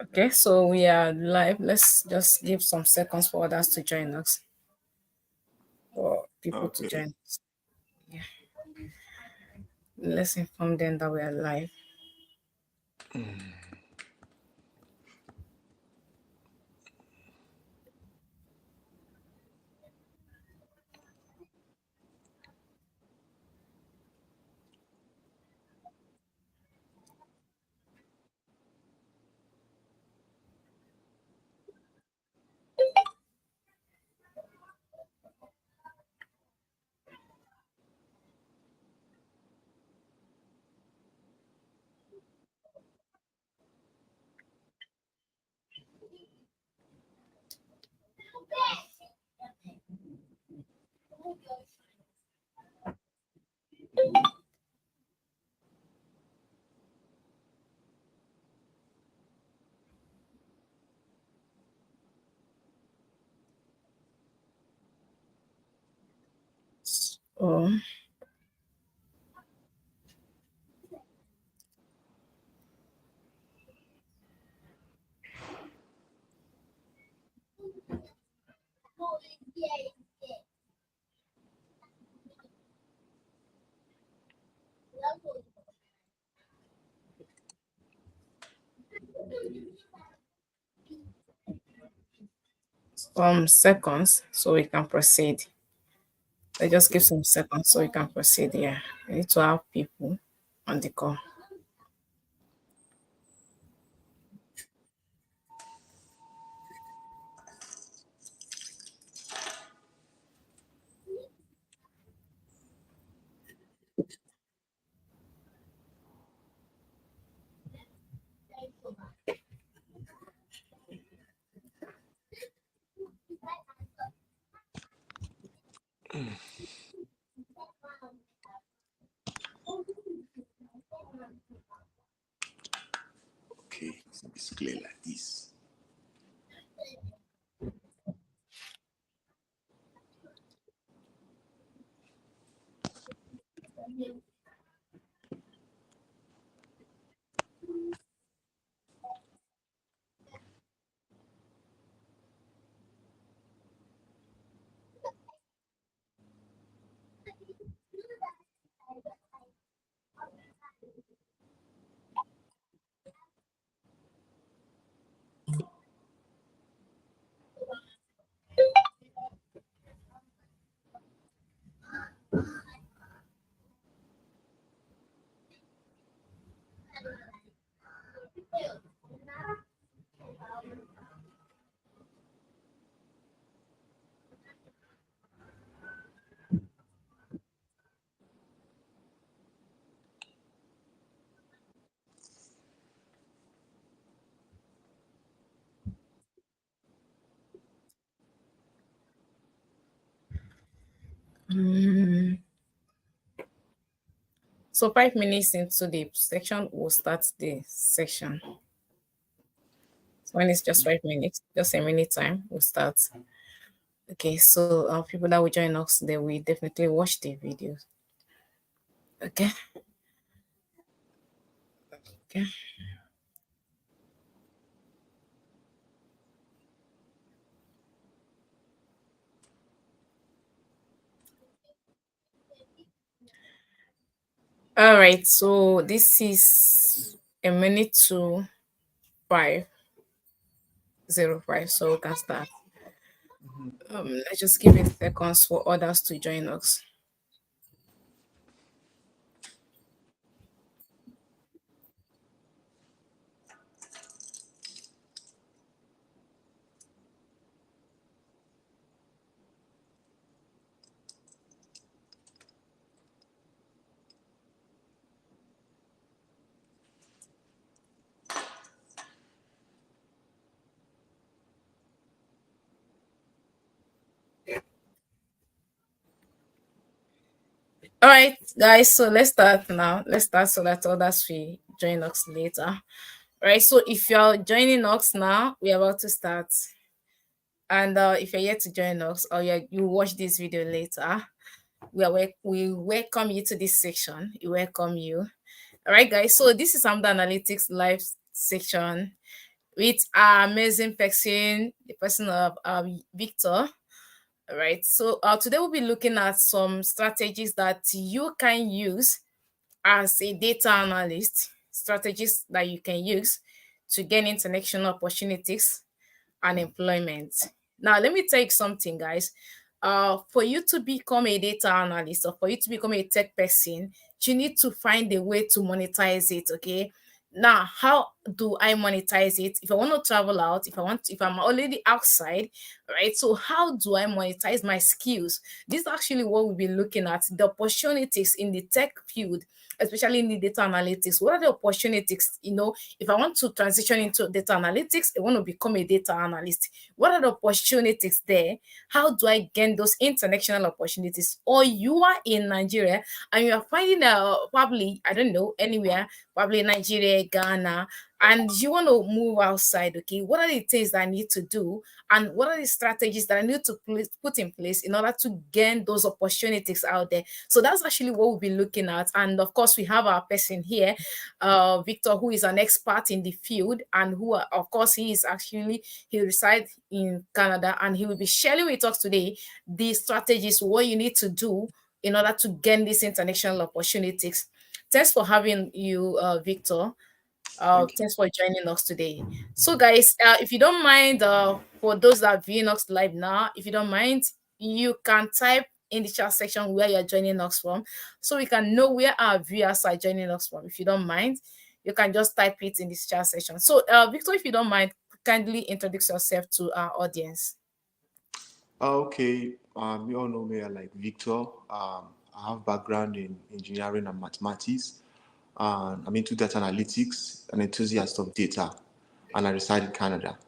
Okay, so we are live. Let's just give some seconds for others to join us, for people to Okay. join us. Yeah. Let's inform them that we are live. So, seconds so we can proceed. Let's just give some seconds so we can proceed. Yeah, we need to have people on the call. Okay. It's clear like this. So 5 minutes into the section, we'll start the section. So when it's just 5 minutes, just a minute time, we'll start. Okay, so people that will join us, they will definitely watch the video. Okay. Okay. All right. So this is a minute to 5:05. So we can start. Let's just give it seconds for others to join us. All right, guys. So let's start now. Let's start so that others will join us later. All right. So if you're joining us now, we're about to start. And if you're yet to join us or you watch this video later, we welcome you to this section. We welcome you. All right, guys. So this is the analytics live section with our amazing person, the person of Victor. All right. So today we'll be looking at some strategies that you can use as a data analyst. Strategies that you can use to gain international opportunities and employment. Now, let me tell you something, guys. For you to become a data analyst or for you to become a tech person, you need to find a way to monetize it. Okay. Now, how do I monetize it? If I want to travel out, if I'm already outside, right? So, how do I monetize my skills? This is actually what we'll be looking at, the opportunities in the tech field, especially in the data analytics. What are the opportunities? If I want to transition into data analytics, I want to become a data analyst. What are the opportunities there? How do I gain those international opportunities? Or you are in Nigeria and you are finding probably, I don't know, anywhere, probably Nigeria, Ghana, and you want to move outside. Okay, what are the things that I need to do, and what are the strategies that I need to put in place in order to gain those opportunities out there? So that's actually what we'll be looking at. And of course, we have our person here, Victor, who is an expert in the field, and who, of course, he resides in Canada, and he will be sharing with us today the strategies, what you need to do in order to gain these international opportunities. Thanks for having you, Victor. Thank you. Thanks for joining us today. So, guys, if you don't mind, for those that are viewing us live now, if you don't mind, you can type in the chat section where you're joining us from, so we can know where our viewers are joining us from. If you don't mind, you can just type it in this chat section. So, Victor, if you don't mind, kindly introduce yourself to our audience. Okay. You all know me like Victor. I have background in engineering and mathematics. I'm into data analytics, an enthusiast of data, and I reside in Canada.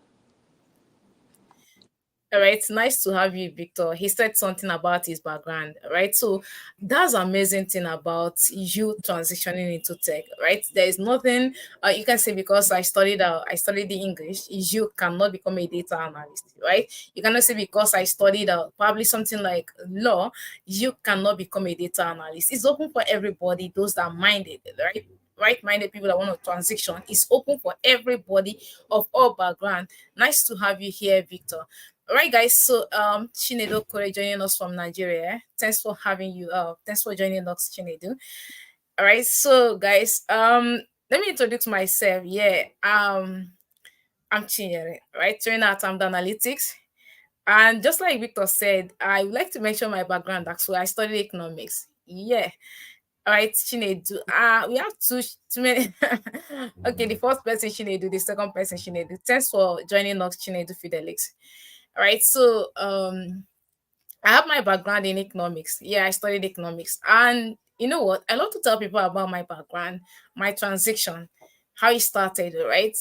All right, it's nice to have you, Victor. He said something about his background, right? So that's amazing thing about you transitioning into tech, right? There is nothing you can say because I studied the English. You cannot become a data analyst, right? You cannot say because I studied probably something like law, you cannot become a data analyst. It's open for everybody, those that mind it, right? Right-minded people that want to transition is open for everybody of all background. Nice to have you here, Victor. All right, guys. So, Chinedu Kore joining us from Nigeria. Thanks for having you. Thanks for joining us, Chinedu. All right. So, guys, let me introduce myself. Yeah. I'm Chinyere, right? Trainer at Amda Analytics. And just like Victor said, I would like to mention my background. Actually, I studied economics. Yeah. All right, Chinedu. We have too many. Okay, the first person Chinedu, the second person Chinedu. Thanks for joining us, Chinedu Fidelix. All right, so I have my background in economics. Yeah, I studied economics. And you know what? I love to tell people about my background, my transition, how it started, right?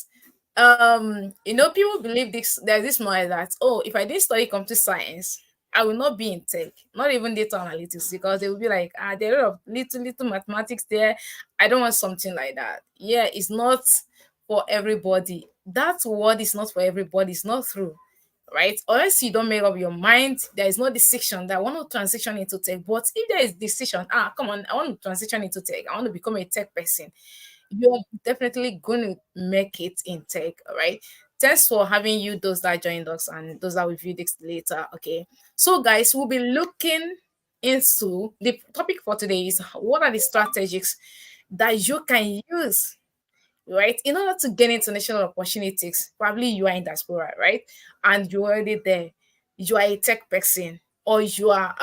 People believe there's this mind that, oh, if I didn't study computer science, I will not be in tech, not even data analytics, because they will be like, there are a lot of little mathematics there. I don't want something like that. Yeah, it's not for everybody. That word is not for everybody, it's not true, right? Unless you don't make up your mind, there is no decision that I want to transition into tech. But if there is decision, come on, I want to transition into tech, I want to become a tech person, you're definitely going to make it in tech, all right? Thanks for having you, those that joined us and those that will view this later. Okay, so guys, we'll be looking into the topic for today is what are the strategies that you can use, right, in order to gain international opportunities. Probably you are in diaspora, right, and you're already there, you are a tech person, or you are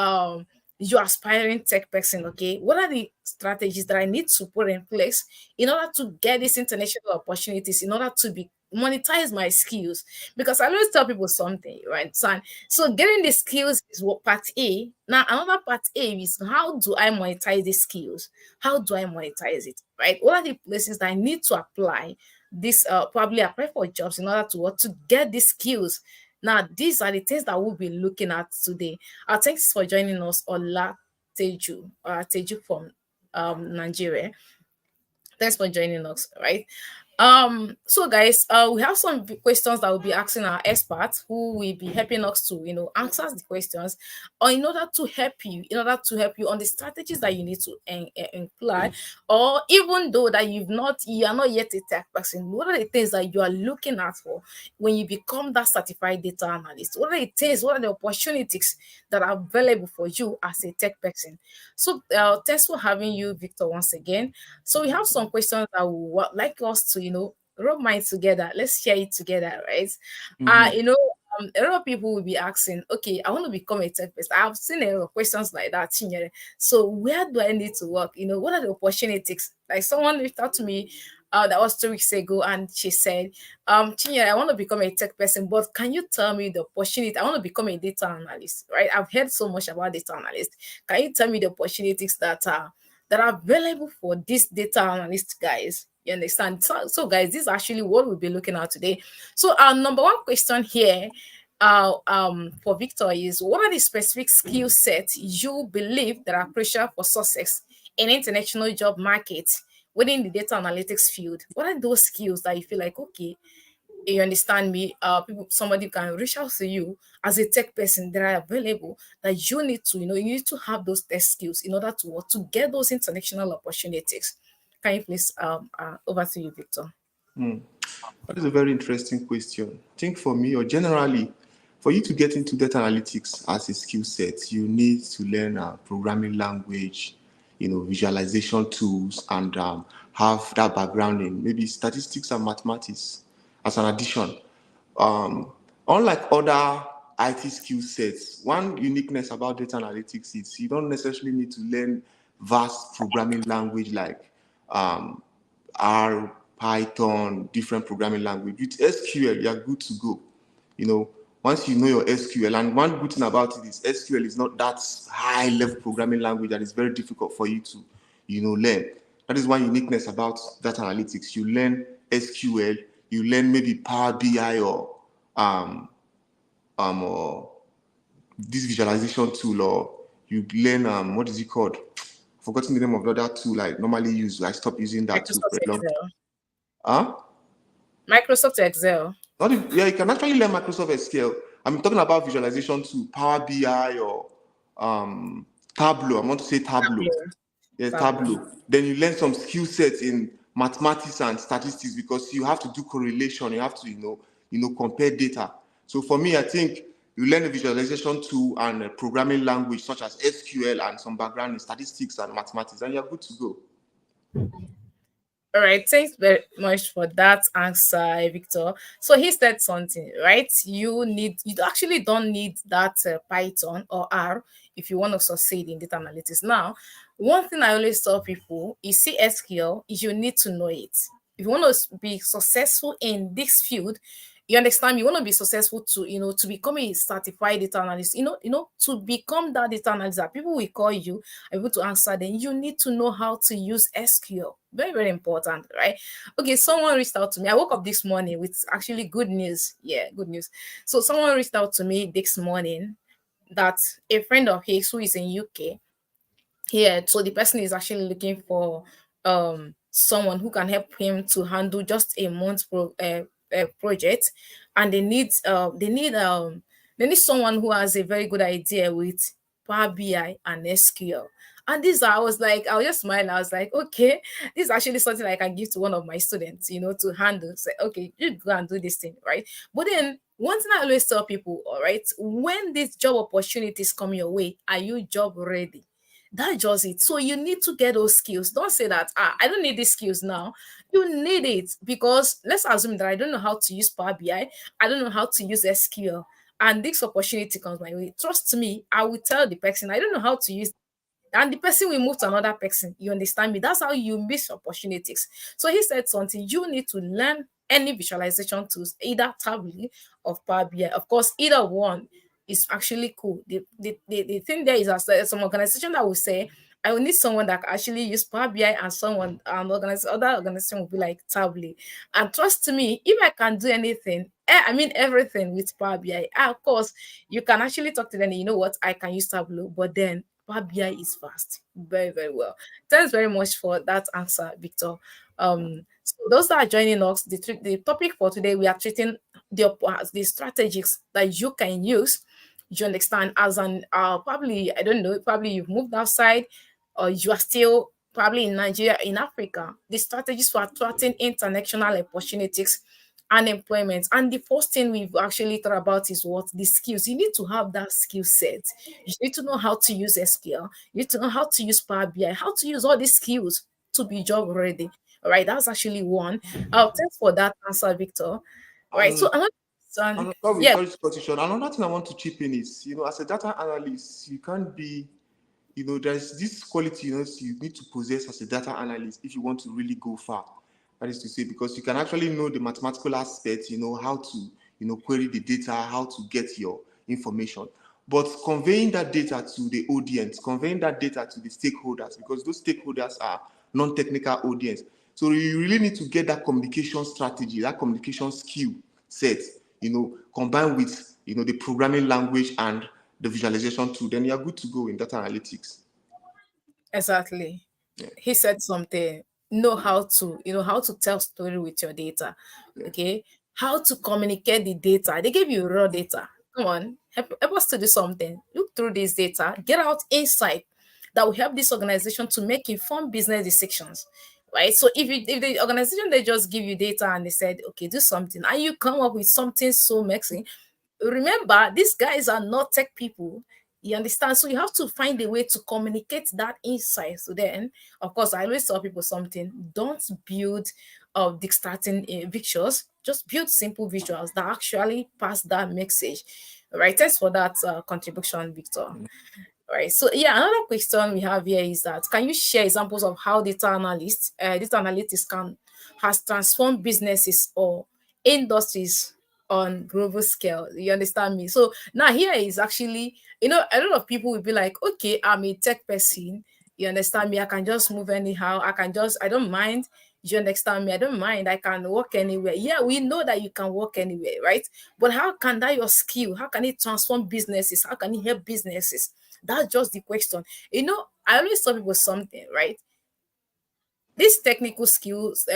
aspiring tech person. Okay, what are the strategies that I need to put in place in order to get these international opportunities, in order to be monetize my skills? Because I always tell people something, right, son? So getting the skills is what part A. Now another part A is how do I monetize these skills? How do I monetize it? Right? What are the places that I need to apply this? Probably apply for jobs in order to what, to get these skills. Now, these are the things that we'll be looking at today. Thanks for joining us, Ola Teju from Nigeria. Thanks for joining us. Right. So guys, we have some questions that we'll be asking our experts who will be helping us to, answer the questions, or in order to help you on the strategies that you need to employ, or even though that you are not yet a tech person, what are the things that you are looking at for when you become that certified data analyst? What are the things, what are the opportunities that are available for you as a tech person? So, thanks for having you, Victor, once again. So we have some questions that we would like us to, rub minds together. Let's share it together, right? Uh, Mm-hmm. you know, a lot of people will be asking, okay, I want to become a tech person. I've seen a lot of questions like that, Chinyere. So where do I need to work? What are the opportunities? Like someone reached out to me that was 2 weeks ago, and she said, Chinyere, I want to become a tech person, but can you tell me the opportunity? I want to become a data analyst, right? I've heard so much about data analyst. Can you tell me the opportunities that are available for these data analyst guys? You understand? So guys, this is actually what we'll be looking at today. So our number one question here for Victor is, what are the specific skill sets you believe that are crucial for success in international job markets within the data analytics field? What are those skills that you feel like, okay, you understand me, somebody can reach out to you as a tech person that are available, that you need to, you need to have those tech skills in order to get those international opportunities. Can you please over to you, Victor? That is a very interesting question. I think for me, or generally, for you to get into data analytics as a skill set, you need to learn a programming language, visualization tools, and have that background in maybe statistics and mathematics as an addition. Um, Unlike other IT skill sets, one uniqueness about data analytics is you don't necessarily need to learn vast programming language like um, R, Python, different programming language. With SQL, you're good to go. You know, once you know your SQL, and one good thing about it is SQL is not that high level programming language that is very difficult for you to, learn. That is one uniqueness about data analytics. You learn SQL, you learn maybe Power BI um, or this visualization tool, or you learn what is it called? Forgotten the name of the other tool I normally use. I stopped using that tool for Microsoft a long time. Excel. Huh? Microsoft Excel. Not if, yeah, you can actually learn Microsoft SQL. I'm talking about visualization tool, Power BI or Tableau. I want to say Tableau. Tableau. Yeah, Tableau. Tableau. Then you learn some skill sets in mathematics and statistics because you have to do correlation. You have to, compare data. So for me, I think you learn a visualization tool and a programming language such as SQL and some background in statistics and mathematics, and you're good to go. All right, thanks very much for that answer, Victor. So he said something, right? You actually don't need that Python or R if you want to succeed in data analytics. Now, one thing I always tell people is CSQL, you need to know it. If you want to be successful in this field, you understand, you want to be successful to become a certified data analyst, to become that data analyst that people will call you able to answer, then you need to know how to use SQL. Very, very important, right? Okay, someone reached out to me. I woke up this morning with actually good news. Yeah, good news. So someone reached out to me this morning that a friend of his who is in UK, yeah, so the person is actually looking for someone who can help him to handle just a project, and they need someone who has a very good idea with Power BI and SQL. And this, I was just smiling. I was like, okay, this is actually something I can give to one of my students, to handle. Say, okay, you go and do this thing, right? But then one thing I always tell people, all right, when these job opportunities come your way, are you job ready? That's just it. So you need to get those skills. Don't say that, I don't need these skills now. You need it because let's assume that I don't know how to use Power BI. I don't know how to use SQL. And this opportunity comes my way. Trust me, I will tell the person I don't know how to use, and the person will move to another person. You understand me? That's how you miss opportunities. So he said something. You need to learn any visualization tools, either Tableau or Power BI. Of course, either one is actually cool. The thing there is that some organization that will say, I will need someone that can actually use Power BI, and someone other organization will be like Tableau. And trust me, if I can do anything, I mean everything with Power BI, of course, you can actually talk to them. You know what? I can use Tableau, but then Power BI is fast. Very, very well. Thanks very much for that answer, Victor. So those that are joining us, the topic for today, we are treating the strategies that you can use. You understand, as an probably, I don't know, probably you've moved outside, or you are still probably in Nigeria, in Africa. The strategies for attracting international opportunities and employment. And the first thing we've actually thought about is what? The skills. You need to have that skill set. You need to know how to use SQL. You need to know how to use Power BI, how to use all these skills to be job ready. All right, that's actually one. Thanks for that answer, Victor. All right, so And another question, sorry, yeah, sorry to cut you short. Another thing I want to chip in is, as a data analyst, you can't be, there's this quality, you need to possess as a data analyst if you want to really go far. That is to say, because you can actually know the mathematical aspects, how to, query the data, how to get your information. But conveying that data to the audience, conveying that data to the stakeholders, because those stakeholders are non-technical audience. So you really need to get that communication strategy, that communication skill set, combined with, the programming language and the visualization tool, then you're good to go in data analytics. exactly. Yeah, He said something. Know how to, how to tell story with your data. yeah. Okay, how to communicate the data. They gave you raw data. Come on, help us to do something. Look through this data, get out insight that will help this organization to make informed business decisions. Right. So if the organization, they just give you data and they said, okay, do something, and you come up with something so messy, remember, these guys are not tech people. You understand? So you have to find a way to communicate that insight. So then, of course, I always tell people something: don't build distracting pictures. Just build simple visuals that actually pass that message. All right. Thanks for that contribution, Victor. Right. So yeah, another question we have here is that, can you share examples of how data analytics can has transformed businesses or industries on global scale? You understand me? So now here is actually, a lot of people will be like, okay, I'm a tech person. You understand me? I can just move anyhow. I don't mind. You understand me? I don't mind. I can work anywhere. Yeah, we know that you can work anywhere, right? But how can that your skill? How can it transform businesses? How can it help businesses? That's just the question. I always tell people something, right? This technical skills,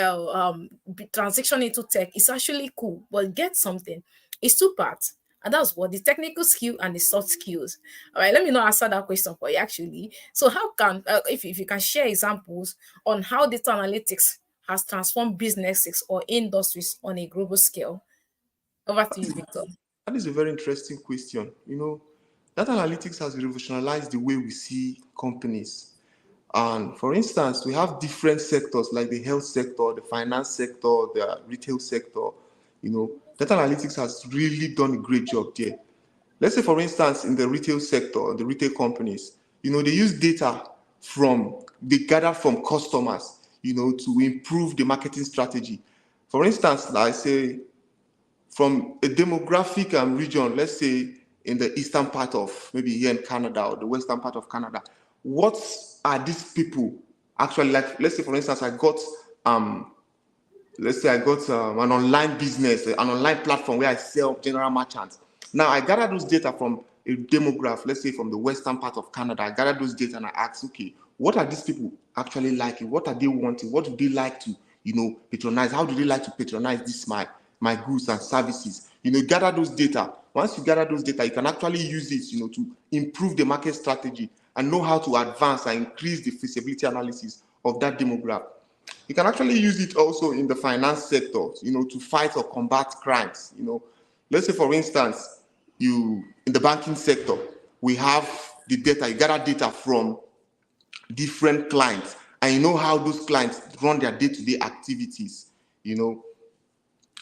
transition into tech is actually cool, but get something. It's two parts. And that's what the technical skill and the soft skills. All right, let me not answer that question for you actually. So, how can, if you can share examples on how data analytics has transformed businesses or industries on a global scale? Over to you, Victor. That is a very interesting question. Data analytics has revolutionized the way we see companies. And for instance, we have different sectors like the health sector, the finance sector, the retail sector. Data analytics has really done a great job there. Let's say, for instance, in the retail sector, the retail companies, they use data they gather from customers, to improve the marketing strategy. For instance, I say, from a demographic region, let's say in the eastern part of maybe here in Canada or the western part of Canada, what are these people actually like? Let's say, for instance, um, I got an online business, an online platform where I sell general merchants. Now I gather those data from a demograph, let's say from the western part of Canada. I gather those data and I ask, okay, what are these people actually liking? What are they wanting? What do they like to, patronize? How do they like to patronize this my goods and services? Gather those data. Once you gather those data, you can actually use it, to improve the market strategy and know how to advance and increase the feasibility analysis of that demographic. You can actually use it also in the finance sector, to fight or combat crimes. Let's say, for instance, in the banking sector, we have the data, you gather data from different clients, and you know how those clients run their day-to-day activities, you know.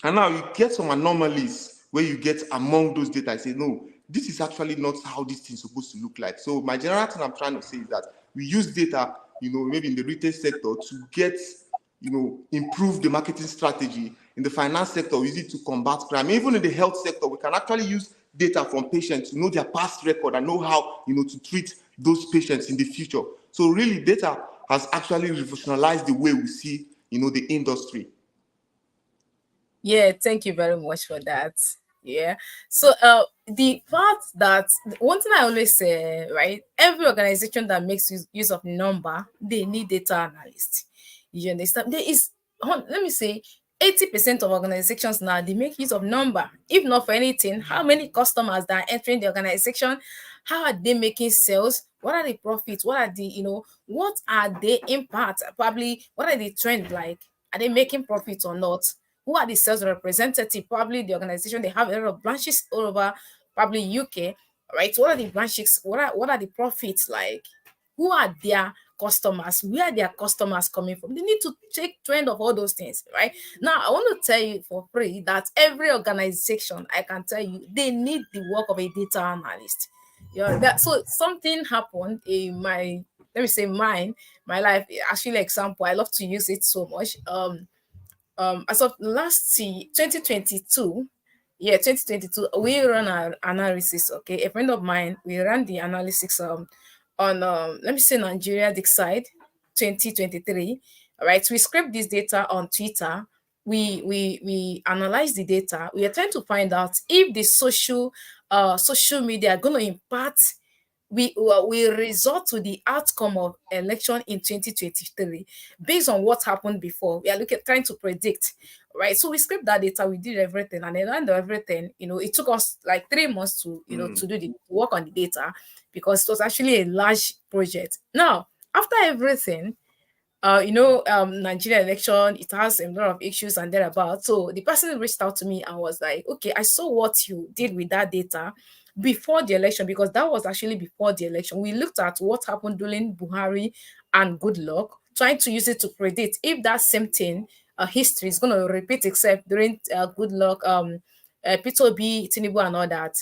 And now you get some anomalies where you get among those data. I say, no, this is actually not how this thing is supposed to look like. So my general thing I'm trying to say is that we use data, maybe in the retail sector to get, improve the marketing strategy. In the finance sector, we use it to combat crime. Even in the health sector, we can actually use data from patients to know their past record and know how, to treat those patients in the future. So really, data has actually revolutionized the way we see, the industry. Yeah, thank you very much for that. Yeah. So the part that one thing I always say, right? Every organization that makes use of number, they need data analysts. You understand? There is let me say 80% of organizations now, they make use of number. If not for anything, how many customers that are entering the organization? How are they making sales? What are the profits? What are the, what are the impact? Probably what are the trend like? Are they making profits or not? Who are the sales representative? Probably the organization, they have a lot of branches all over probably UK, right? What are the branches? What are the profits like? Who are their customers? Where are their customers coming from? They need to take trend of all those things, right? Now I want to tell you for free that every organization, I can tell you, they need the work of a data analyst. Yeah, that so something happened in my, let me say, my life. Actually, example, I love to use it so much. As of last year 2022, yeah, 2022, we run our analysis. Okay, a friend of mine, we ran the analysis on let me say Nigeria Dick side 2023. All right, we scrape this data on Twitter. We analyze the data. We are trying to find out if the social media are going to impact, we resort to the outcome of election in 2023 based on what happened before. We are looking trying to predict, right? So we scraped that data, we did everything, and at the end of everything, it took us like 3 months to Mm. to do the work on the data, because it was actually a large project. Now, after everything, Nigeria election, it has a lot of issues and thereabout. So the person reached out to me and was like, okay, I saw what you did with that data before the election, because that was actually before the election. We looked at what happened during Buhari and Goodluck, trying to use it to predict if that same thing, history is going to repeat itself during Goodluck, Peter B, Tinubu, and all that.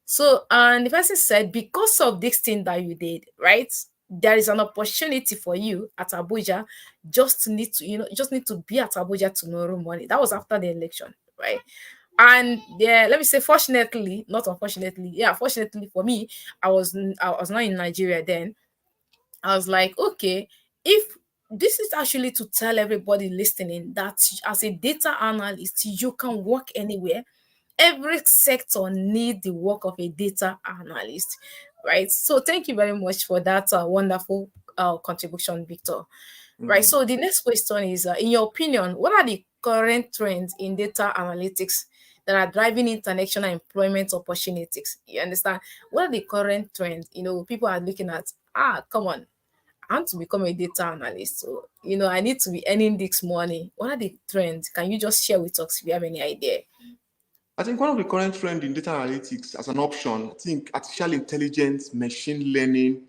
So, and the person said, because of this thing that you did, right? There is an opportunity for you at Abuja, just to need to, you just need to be at Abuja tomorrow morning. That was after the election, right? And yeah, let me say, fortunately, not unfortunately, yeah, fortunately for me, I was not in Nigeria then. I was like, okay, if this is actually to tell everybody listening that as a data analyst, you can work anywhere. Every sector need the work of a data analyst, right? So thank you very much for that wonderful contribution, Victor. Right. Mm. So the next question is, in your opinion, what are the current trends in data analytics that are driving international employment opportunities? You understand? What are the current trends? People are looking at, come on, I want to become a data analyst. So, I need to be earning this money. What are the trends? Can you just share with us if you have any idea? I think one of the current trend in data analytics as an option, I think artificial intelligence, machine learning,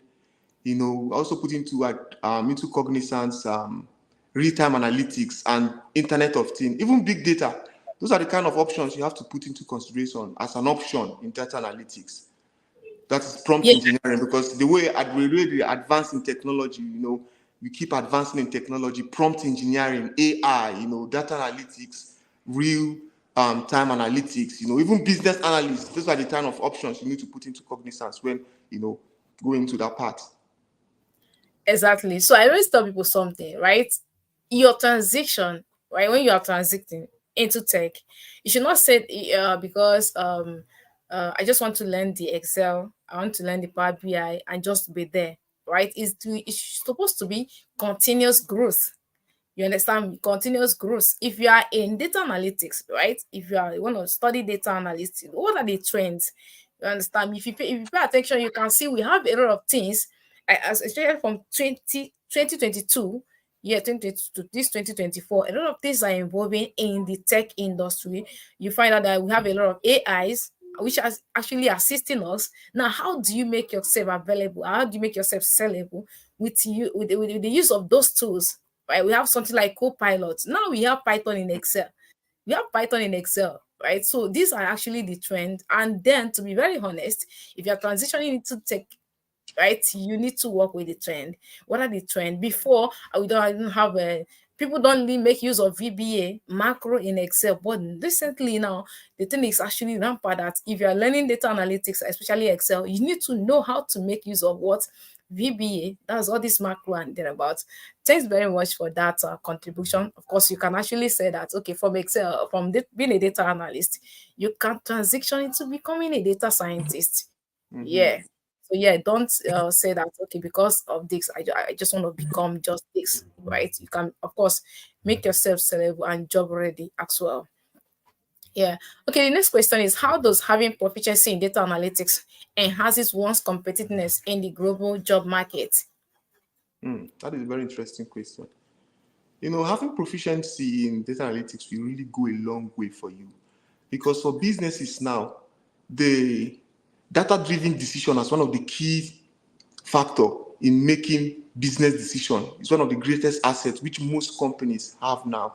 also put into cognizance real-time analytics and Internet of Things, even big data. Those are the kind of options you have to put into consideration as an option in data analytics. That is prompt Yeah, engineering, because the way they advance in technology, we keep advancing in technology, prompt engineering, AI, data analytics, real time analytics, even business analysts. Those are the kind of options you need to put into cognizance when, going into that part. exactly. So I always tell people something, right? Your transition, right? When you are transiting into tech, you should not say, because I just want to learn the Excel, I want to learn the Power BI and just be there, right? It's supposed to be continuous growth. You understand? Continuous growth. If you are in data analytics, right? If you want to study data analytics, what are the trends? You understand? If you pay attention, you can see we have a lot of things, as especially from 2022, yeah, 2022 to this 2024. A lot of things are involving in the tech industry. You find out that we have a lot of AIs which are actually assisting us. Now, how do you make yourself available? How do you make yourself sellable with the use of those tools? Right? We have something like Copilot. Now we have Python in Excel. We have Python in Excel, right? So these are actually the trend. And then, to be very honest, if you're transitioning into tech, right, you need to work with the trend. What are the trend? Before, we don't even have a people don't really make use of VBA macro in Excel, but recently now the thing is actually rampant that if you are learning data analytics, especially Excel, you need to know how to make use of what VBA. That's all this macro and thereabouts. Thanks very much for that contribution. Of course, you can actually say that, okay, from Excel, being a data analyst, you can transition into becoming a data scientist. Mm-hmm. Yeah. So yeah, don't say that okay, because of this I just want to become just this, right? You can of course make yourself sellable and job ready as well. Yeah. Okay, the next question is, how does having proficiency in data analytics enhances one's competitiveness in the global job market? That is a very interesting question. Having proficiency in data analytics will really go a long way for you because for businesses now, the data-driven decision as one of the key factor in making business decision is one of the greatest assets which most companies have now.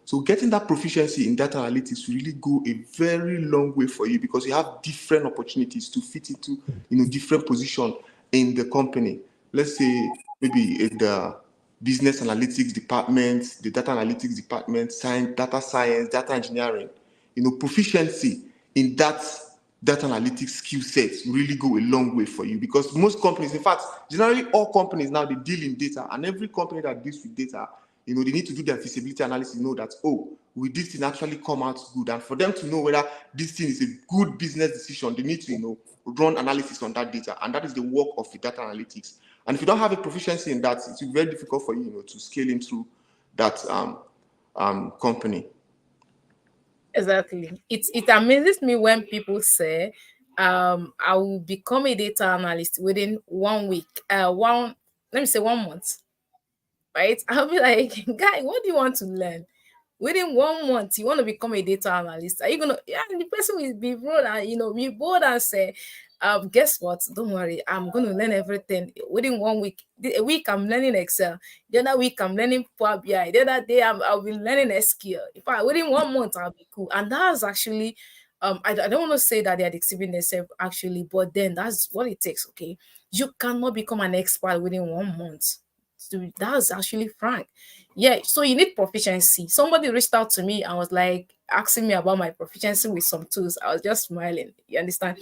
So getting that proficiency in data analytics will really go a very long way for you because you have different opportunities to fit into different position in the company. Let's say maybe in the business analytics department, the data analytics department, science, data engineering. Proficiency in that data analytics skill sets really go a long way for you because most companies, in fact, generally all companies now they deal in data, and every company that deals with data, they need to do their feasibility analysis, know that, oh, will this thing actually come out good? And for them to know whether this thing is a good business decision, they need to, run analysis on that data. And that is the work of the data analytics. And if you don't have a proficiency in that, it's very difficult for you, to scale into that company. It amazes me when people say, I will become a data analyst within 1 week, one let me say 1 month, right? I'll be like, guy, what do you want to learn? Within 1 month, you want to become a data analyst. Are you gonna? Yeah, and the person will be bold and be bold and say, guess what? Don't worry, I'm gonna learn everything within 1 week. A week I'm learning Excel. The other week I'm learning Power BI. The other day I'll be learning SQL. In fact, within 1 month I'll be cool. And that's actually I don't want to say that they're deceiving themselves actually, but then that's what it takes. Okay, you cannot become an expert within 1 month. So that's actually frank. Yeah, so you need proficiency. Somebody reached out to me and was like asking me about my proficiency with some tools. I was just smiling. You understand?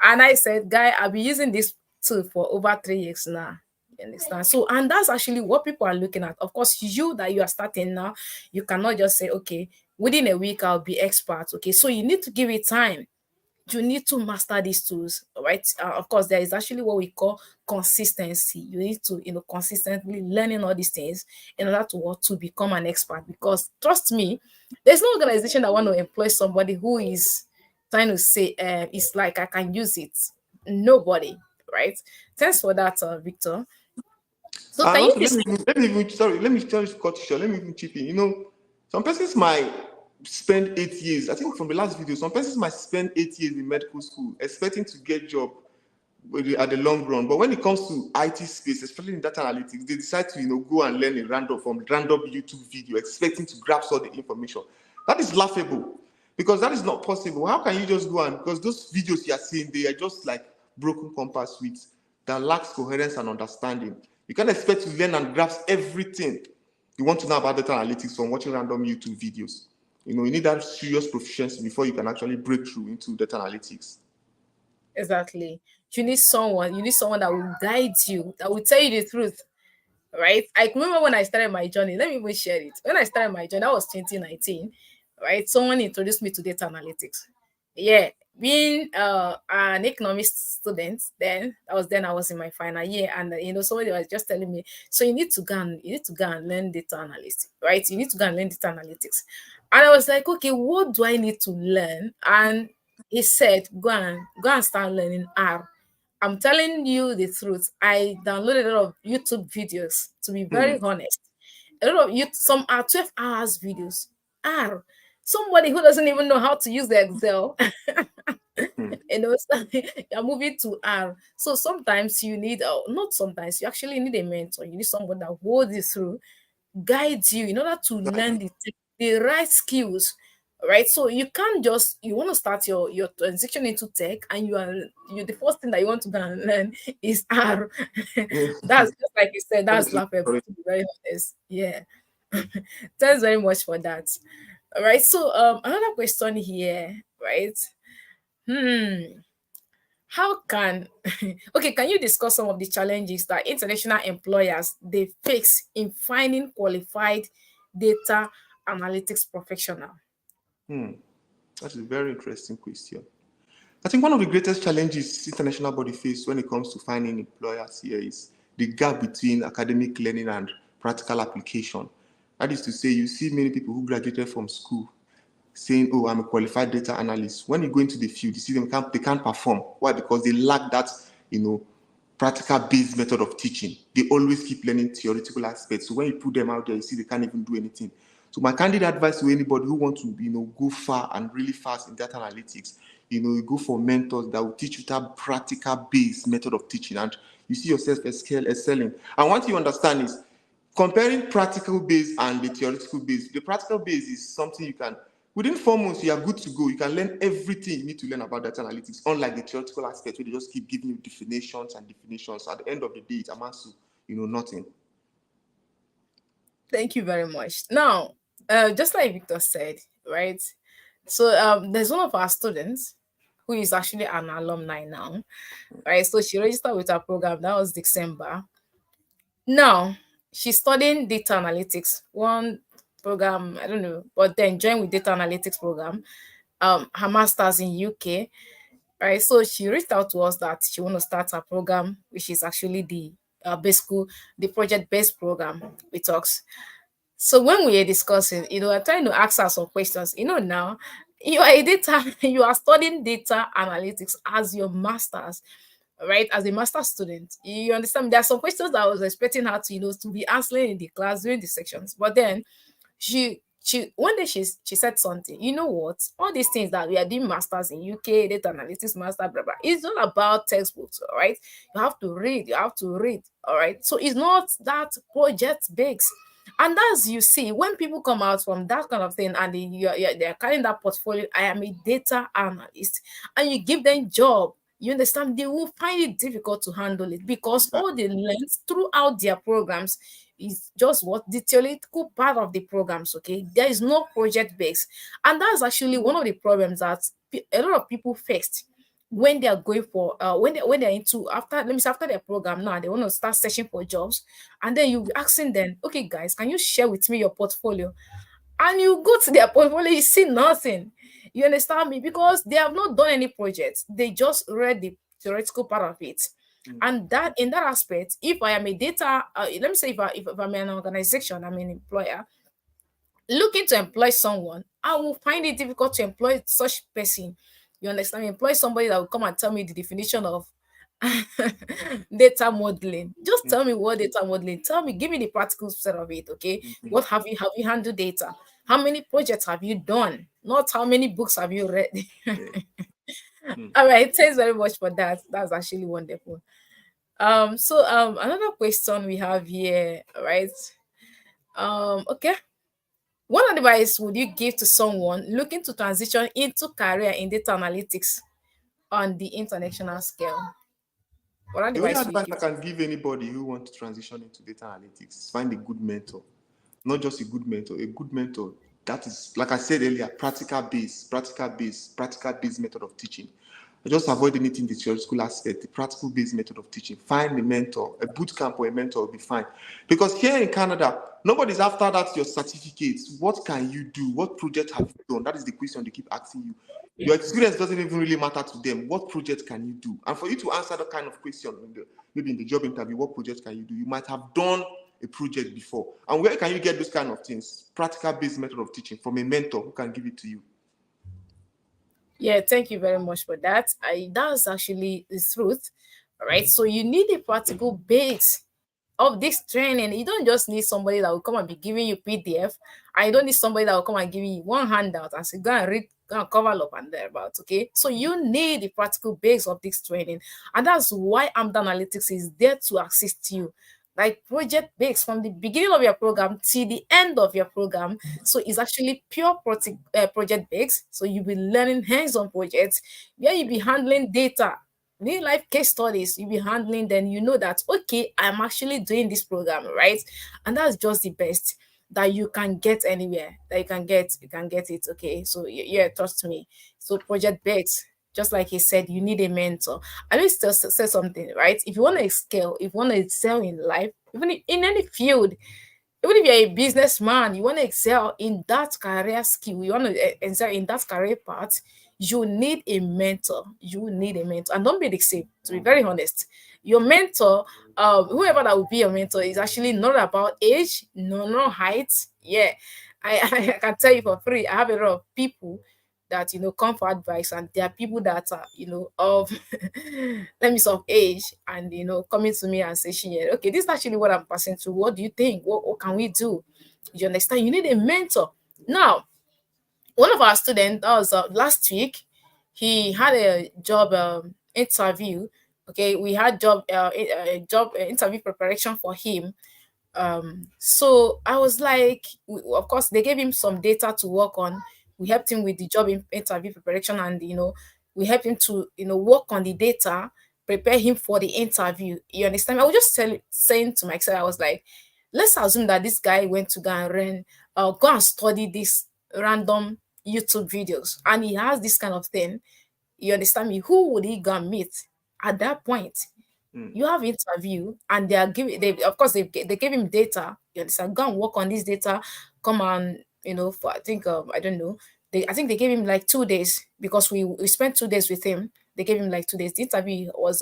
And I said, guy, I've been using this tool for over 3 years now. You understand? So, and that's actually what people are looking at. Of course, you that you are starting now, you cannot just say, okay, within a week I'll be expert. Okay, so you need to give it time. You need to master these tools, right? Of course, there is actually what we call consistency. You need to, consistently learning all these things in order to what to become an expert. Because trust me, there's no organization that want to employ somebody who is trying to say, it's like I can use it. Nobody, right? Thanks for that, Victor. So And can you also, discuss? let me tell you, cut short. Let me even chip in. Some persons might spend 8 years. I think from the last video, some persons might spend 8 years in medical school expecting to get job at the long run. But when it comes to IT space, especially in data analytics, they decide to go and learn a random YouTube video, expecting to grasp all the information. That is laughable because that is not possible. How can you just go and because those videos you are seeing, they are just like broken compass with that lacks coherence and understanding. You can't expect to learn and grasp everything you want to know about data analytics from watching random YouTube videos. You need that serious proficiency before you can actually break through into data analytics. Exactly. You need someone that will guide you, that will tell you the truth, right? I remember when I started my journey. Let me even share it. When I started my journey, that was 2019, right? Someone introduced me to data analytics. Yeah, being an economics student, then I was in my final year, and somebody was just telling me, so you need to go and learn data analytics, right? You need to go and learn data analytics, and I was like, okay, what do I need to learn? And he said, go and start learning R. I'm telling you the truth. I downloaded a lot of YouTube videos, to be very Hmm. honest. A lot of you, some are 12 hours videos. Are somebody who doesn't even know how to use the Excel, Hmm. so you're moving to R. So sometimes you need, not sometimes, you actually need a mentor. You need someone that holds you through, guides you in order to learn Exactly. the right skills, right? So you can't just, you want to start your transition into tech, and you the first thing that you want to go and learn is R. Yeah. That's just like you said, That that's is really laughable, correct. to be very honest. Yeah. Thanks very much for that. All right, so another question here, right? Hmm. How can okay, can you discuss some of the challenges that international employers they face in finding qualified data analytics professional? Hmm. That's a very interesting question. I think one of the greatest challenges international body face when it comes to finding employers here is the gap between academic learning and practical application. That is to say, you see many people who graduated from school saying, "Oh, I'm a qualified data analyst." When you go into the field, you see they can't perform. Why? Because they lack that, you know, practical-based method of teaching. They always keep learning theoretical aspects. So when you put them out there, you see they can't even do anything. So my candid advice to anybody who wants to, go far and really fast in data analytics, you go for mentors that will teach you that practical-based method of teaching, and you see yourself excelling. And what you understand is comparing practical base and the theoretical base. The practical base is something you can, within 4 months, you are good to go. You can learn everything you need to learn about data analytics, unlike the theoretical aspect where they just keep giving you definitions and definitions. So at the end of the day, it amounts to, nothing. Thank you very much. Now, just like Victor said, right? So there's one of our students who is actually an alumni now, right? So she registered with our program. That was December. Now she's studying data analytics. One program, I don't know, but then joined with data analytics program. Her master's in UK, right? So she reached out to us that she want to start a program, which is actually the base school, the project based program with us. So when we are discussing, I'm trying to ask her some questions. Now you are a data, you are studying data analytics as your master's, right? As a master student, you understand. There are some questions that I was expecting her to, to be answering in the class during the sections, but then she one day she said something. You know what? All these things that we are doing masters in UK, data analytics master, blah blah. It's not about textbooks, all right? You have to read. You have to read, all right? So it's not that project based. And as you see, when people come out from that kind of thing and they're carrying that portfolio, I am a data analyst, and you give them job, you understand, they will find it difficult to handle it because all Exactly. they learned throughout their programs is just what the theoretical part of the programs. Okay, there is no project base, and that's actually one of the problems that a lot of people faced when they are going for when they're into after, let me say, after their program. Now they want to start searching for jobs, and then you asking them, okay guys, can you share with me your portfolio? And you go to their portfolio, you see nothing. You understand me? Because they have not done any projects. They just read the theoretical part of it. Mm. And that, in that aspect, if I am a data, let me say, if I'm an organization, I'm an employer looking to employ someone, I will find it difficult to employ such person. You understand me? Employ somebody that will come and tell me the definition of data modeling. Just Mm. tell me what data modeling. Tell me, give me the practical side of it. Okay, Mhm. what have you handled data? How many projects have you done? Not how many books have you read. Yeah. Mm. All right, thanks very much for that. That's actually wonderful. So another question we have here, right? Okay. What advice would you give to someone looking to transition into career in data analytics on the international scale? What The only advice would you advice give I to can give anybody who wants to transition into data analytics is find a good mentor. Not just a good mentor that is, like I said earlier, practical based method of teaching. Just avoid anything the theoretical aspect, the practical based method of teaching. Find a mentor, a boot camp or a mentor will be fine. Because here in Canada, nobody's after that your certificates. What can you do? What project have you done? That is the question they keep asking you. Your experience doesn't even really matter to them. What project can you do? And for you to answer that kind of question, maybe in the job interview, what project can you do? You might have done a project before. And where can you get those kind of things? Practical based method of teaching from a mentor who can give it to you. Yeah, thank you very much for that. That's actually the truth. All right. So you need a practical base of this training. You don't just need somebody that will come and be giving you PDF. I don't need somebody that will come and give you one handout and say, go and read, go and cover up and thereabouts. Okay. So you need the practical base of this training. And that's why AMD Analytics is there to assist you. Like project based from the beginning of your program till the end of your program. So it's actually pure project based. So you'll be learning hands-on projects where you'll be handling data, real life case studies you'll be handling. Then you know that, okay, I'm actually doing this program, right? And that's just the best that you can get anywhere, that you can get it. Okay, so yeah, trust me. So project based, just like he said, you need a mentor. I will still say something, right? If you want to excel, if you want to excel in life, even in any field, even if you're a businessman, you want to excel in that career skill, you want to excel in that career path, you need a mentor. You need a mentor. And don't be the same, to be very honest. Your mentor, whoever that will be your mentor, is actually not about age, no height. Yeah. I can tell you for free, I have a lot of people that come for advice, and there are people that are of let me say of age, and coming to me and saying, yeah, okay, this is actually what I'm passing through. What do you think? What can we do? You understand? You need a mentor. Now, one of our students, that was last week, he had a job interview. Okay, we had job interview preparation for him. So I was like, of course they gave him some data to work on. We helped him with the job interview preparation, and we helped him to work on the data, prepare him for the interview. You understand? I was just saying to myself, I was like, let's assume that this guy went to go and study this random YouTube videos, and he has this kind of thing. You understand me? Who would he go and meet at that point? Mm. You have interview, and they are giving, they of course they gave him data. You understand? Go and work on this data. Come on, for, I think, I don't know, I think they gave him like 2 days, because we spent 2 days with him. They gave him like 2 days. The interview was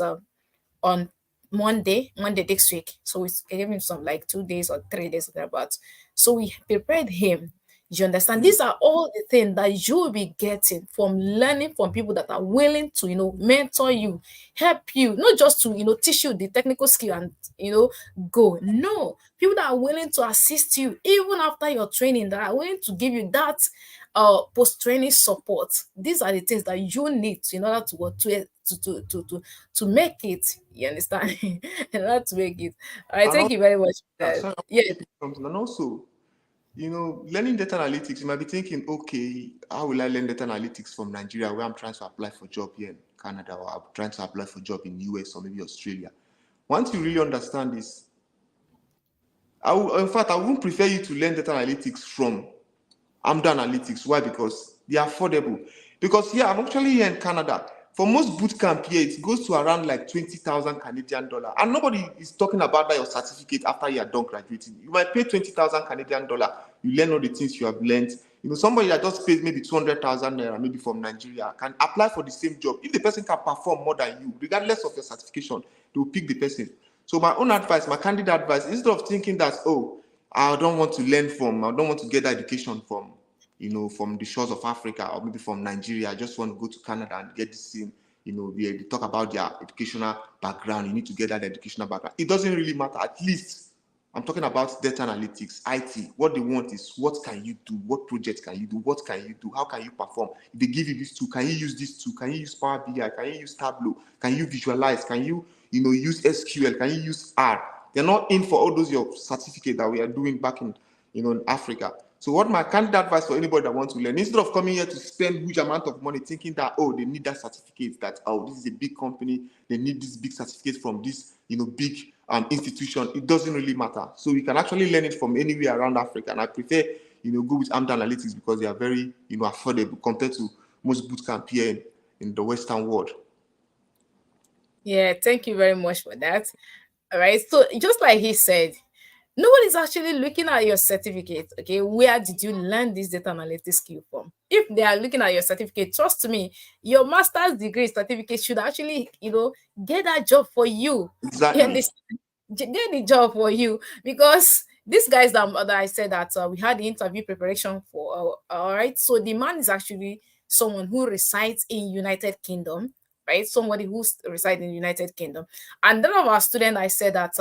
on Monday next week. So we gave him some like 2 days or 3 days thereabouts. So we prepared him. You understand? Mm. These are all the things that you will be getting from learning from people that are willing to, mentor you, help you, not just to, teach you the technical skill and, go. No, people that are willing to assist you even after your training, that are willing to give you that post training support. These are the things that you need in order to what to make it. You understand? In order to make it. All right, And thank also, you very much for yeah, that. sorry, I want Yeah. to say something. And also, learning data analytics, you might be thinking, okay, how will I learn data analytics from Nigeria, where I'm trying to apply for job here in Canada, or I'm trying to apply for job in US or maybe Australia? Once you really understand this, in fact, I wouldn't prefer you to learn data analytics from AMDA Analytics. Why? Because they are affordable. Because here, I'm actually here in Canada. For most boot camp here, it goes to around like 20,000 Canadian dollar. And nobody is talking about that your certificate after you are done graduating. You might pay 20,000 Canadian dollar. You learn all the things you have learned. Somebody that just pays maybe 200,000 naira, maybe from Nigeria, can apply for the same job. If the person can perform more than you, regardless of your certification, they will pick the person. So my own advice, my candid advice, instead of thinking that, oh, I don't want to learn from, I don't want to get that education from, from the shores of Africa or maybe from Nigeria. I just want to go to Canada and get this thing. They talk about their educational background. You need to get that educational background. It doesn't really matter. At least I'm talking about data analytics, IT. What they want is, what can you do? What projects can you do? What can you do? How can you perform? If they give you this tool, can you use this tool? Can you use Power BI? Can you use Tableau? Can you visualize? Can you, use SQL? Can you use R? They're not in for all those your certificate that we are doing back in Africa. So what my candid advice for anybody that wants to learn, instead of coming here to spend huge amount of money thinking that, oh, they need that certificate, that, oh, this is a big company, they need this big certificate from this, big institution, it doesn't really matter. So we can actually learn it from anywhere around Africa. And I prefer, go with AMD Analytics because they are very, affordable compared to most bootcamp here in the Western world. Yeah, thank you very much for that. All right. So just like he said, nobody's actually looking at your certificate. Okay, where did you learn this data analytics skill from? If they are looking at your certificate, trust me, your master's degree certificate should actually, get that job for you. You Exactly. understand? Get the job for you, because these guys that I said that we had the interview preparation for. All right, so the man is actually someone who resides in United Kingdom, right? Somebody who resides in United Kingdom, and none of our student I said that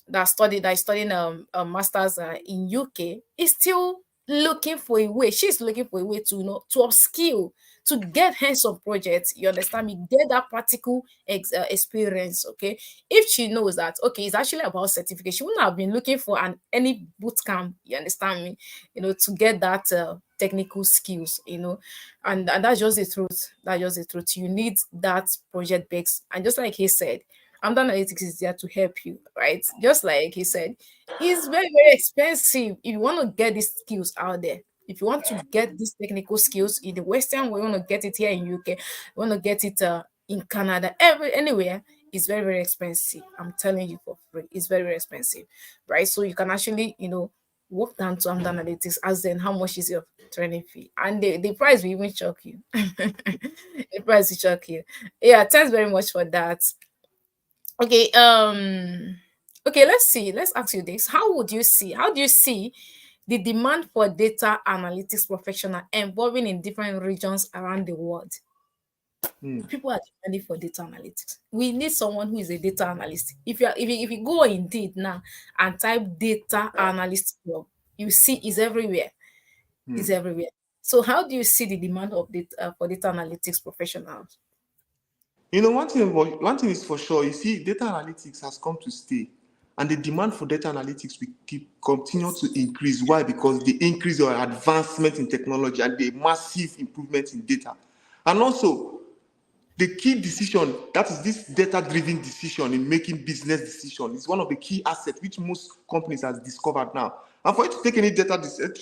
that is studying a masters in UK is still looking for a way. She's looking for a way to to upskill, to get hands-on projects. You understand me? Get that practical experience. Okay, if she knows that okay, it's actually about certificate, she wouldn't have been looking for any boot camp. You understand me? To get that technical skills. And that's just the truth. That's just the truth. You need that project base, and just like he said, Amda Analytics is there to help you, right? Just like he said, it's very, very expensive if you want to get these skills out there. If you want to get these technical skills in the Western, we want to get it here in UK, we want to get it in Canada, anywhere, it's very, very expensive. I'm telling you for free, it's very, very expensive, right? So you can actually, Walk down to Amazon Analytics, ask them how much is your training fee, and the price will even shock you. The price will shock you. Yeah, thanks very much for that. Okay, okay, let's see. Let's ask you this. How do you see the demand for data analytics professional evolving in different regions around the world? Hmm. People are demanding for data analytics. We need someone who is a data analyst. If you go on Indeed now and type data analyst job, you see is everywhere. Is Hmm. everywhere. So how do you see the demand of data for data analytics professionals? One thing is for sure. You see, data analytics has come to stay, and the demand for data analytics will keep continue Yes. to increase. Why? Because the increase or advancement in technology and the massive improvement in data, and also the key decision, that is this data-driven decision in making business decision, is one of the key assets which most companies has discovered now. And for you to take any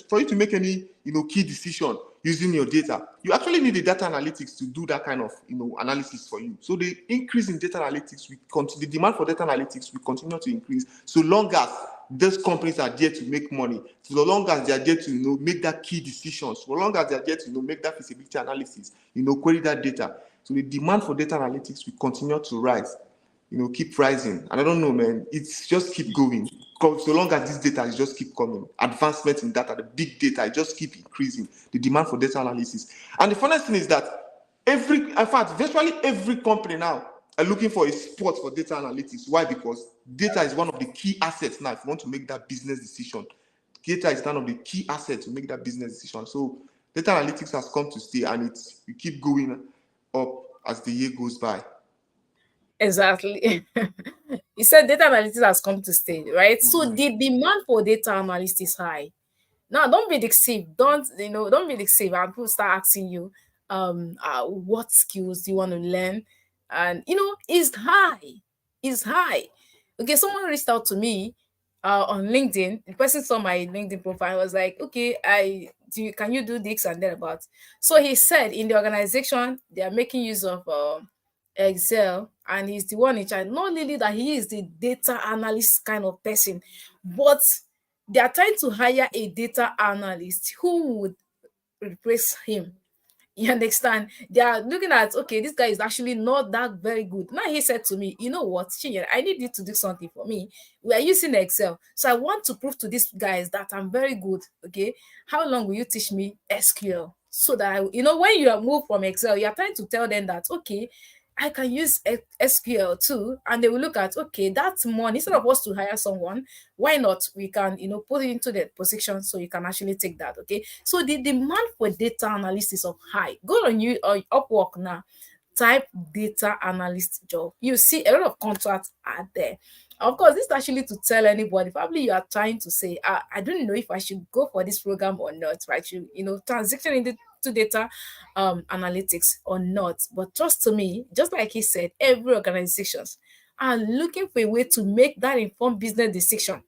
for you to make any key decision using your data, you actually need the data analytics to do that kind of analysis for you. So the increase in data analytics will continue, the demand for data analytics will continue to increase so long as those companies are there to make money, so long as they are there to make that key decision, so long as they are there to make that feasibility analysis, query that data. So the demand for data analytics will continue to rise, keep rising. And I don't know, man, it's just keep going. So long as this data is just keep coming, advancement in data, the big data, it just keep increasing. The demand for data analysis. And the funniest thing is that in fact, virtually every company now are looking for a spot for data analytics. Why? Because data is one of the key assets now if you want to make that business decision. Data is one of the key assets to make that business decision. So data analytics has come to stay, and we keep going up as the year goes by. Exactly. You said data analytics has come to stay, right? So Mhm. the demand for data analyst is high. Now, don't be deceived. Don't be deceived. And people start asking you, what skills do you want to learn? And it's high. It's high. Okay, someone reached out to me on LinkedIn. The person saw my LinkedIn profile, was like, okay, can you do this and that about? So he said in the organization they are making use of Excel, and he's the one in charge. Not really that he is the data analyst kind of person, but they are trying to hire a data analyst who would replace him. You understand? They are looking at, okay, this guy is actually not that very good. Now he said to me, you know what, Chinyere, I need you to do something for me. We are using Excel. So I want to prove to these guys that I'm very good. Okay. How long will you teach me SQL? So that when you are moved from Excel, you are trying to tell them that, okay, I can use SQL too. And they will look at, okay, that's money. Instead of us to hire someone, why not? We can, put it into the position so you can actually take that. Okay. So the demand for data analyst is of high. Go on you or Upwork now, type data analyst job. You see a lot of contracts are there. Of course, this is actually to tell anybody. Probably you are trying to say, I don't know if I should go for this program or not. Right? You transition into data analytics or not. But trust to me, just like he said, every organizations are looking for a way to make that informed business decision.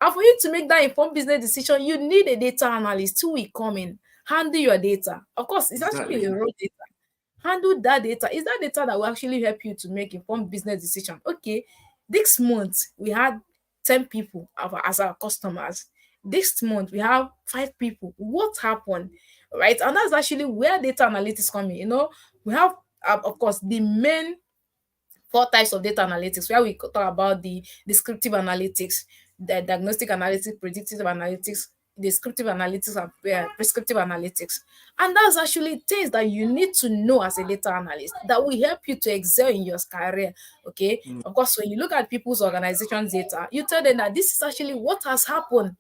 And for you to make that informed business decision, you need a data analyst who will come in, handle your data. Of course, it's actually a Exactly. raw data. Handle that data. Is that data that will actually help you to make informed business decision? Okay, this month we had 10 people as our customers. This month we have 5 people. What happened? Right? And that's actually where data analytics come in. We have, of course, the main four types of data analytics, where we talk about the descriptive analytics, the diagnostic analytics, predictive analytics, descriptive analytics, and prescriptive analytics. And that's actually things that you need to know as a data analyst that will help you to excel in your career. Okay. Mm. Of course, when you look at people's organizations data, you tell them that this is actually what has happened.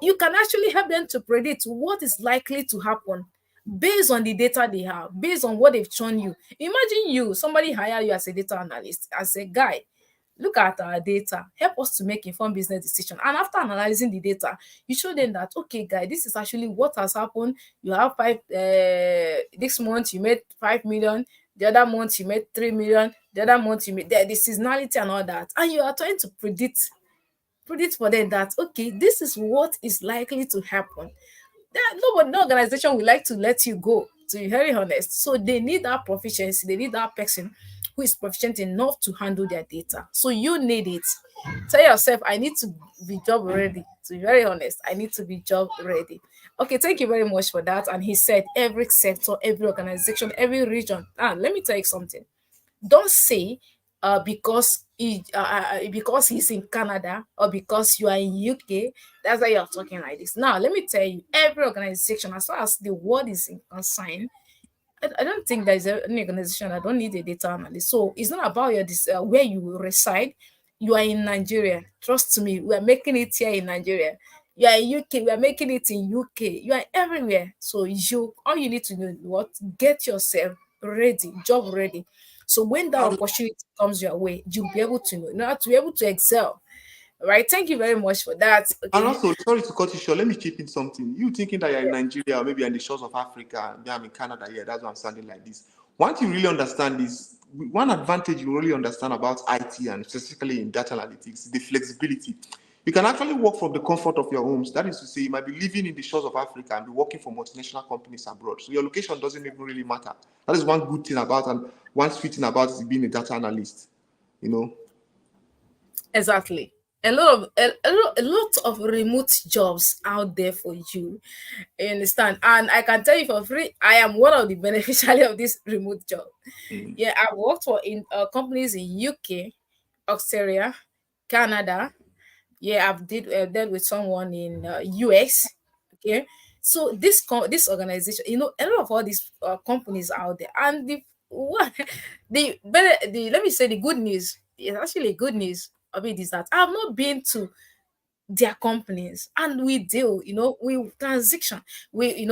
You can actually help them to predict what is likely to happen based on the data they have, based on what they've shown you. Imagine somebody hire you as a data analyst, as a guy. Look at our data, help us to make informed business decision. And after analyzing the data, you show them that, okay, guy, this is actually what has happened. You have this month you made 5 million, the other month you made 3 million, the other month you made the seasonality and all that. And you are trying to predict for them that, okay, this is what is likely to happen. No organization would like to let you go, to be very honest. So they need that proficiency, they need that person who is proficient enough to handle their data. So you need it. Tell yourself, I need to be job ready. To be very honest, I need to be job ready. Okay, thank you very much for that. And he said every sector, every organization, every region. And let me tell you something. Don't say because he's in Canada or because you are in UK, that's why you're talking like this. Now, let me tell you, every organization, as far as the word is concerned, I don't think there is any organization that don't need a data analyst. So it's not about where you reside. You are in Nigeria. Trust me, we are making it here in Nigeria. You are in UK. We are making it in UK. You are everywhere. So you all you need to do is what, get yourself ready, job ready. So when that And, opportunity comes your way, you'll be able to know how to be able to excel. All right. Thank you very much for that. and Okay. also, sorry to cut you short, let me chip in something. You thinking that you're in Nigeria or maybe on the shores of Africa, maybe I'm in Canada, yeah, that's why I'm sounding like this. Once you really understand this, one advantage you really understand about IT and specifically in data analytics is the flexibility. You can actually work from the comfort of your homes. That is to say, you might be living in the shores of Africa and be working for multinational companies abroad. So your location doesn't even really matter. That is one good thing about and one sweet thing about being a data analyst. You know, Exactly. A lot of remote jobs out there for you. You understand? And I can tell you for free, I am one of the beneficiary of this remote job. mm, Yeah, I've worked for in companies in UK, Australia, Canada. Yeah, I've dealt with someone in US. Okay, so this organization, a lot of all these companies out there, and the what the let me say the good news is actually good news of it is that I've not been to their companies and we deal, we transaction, we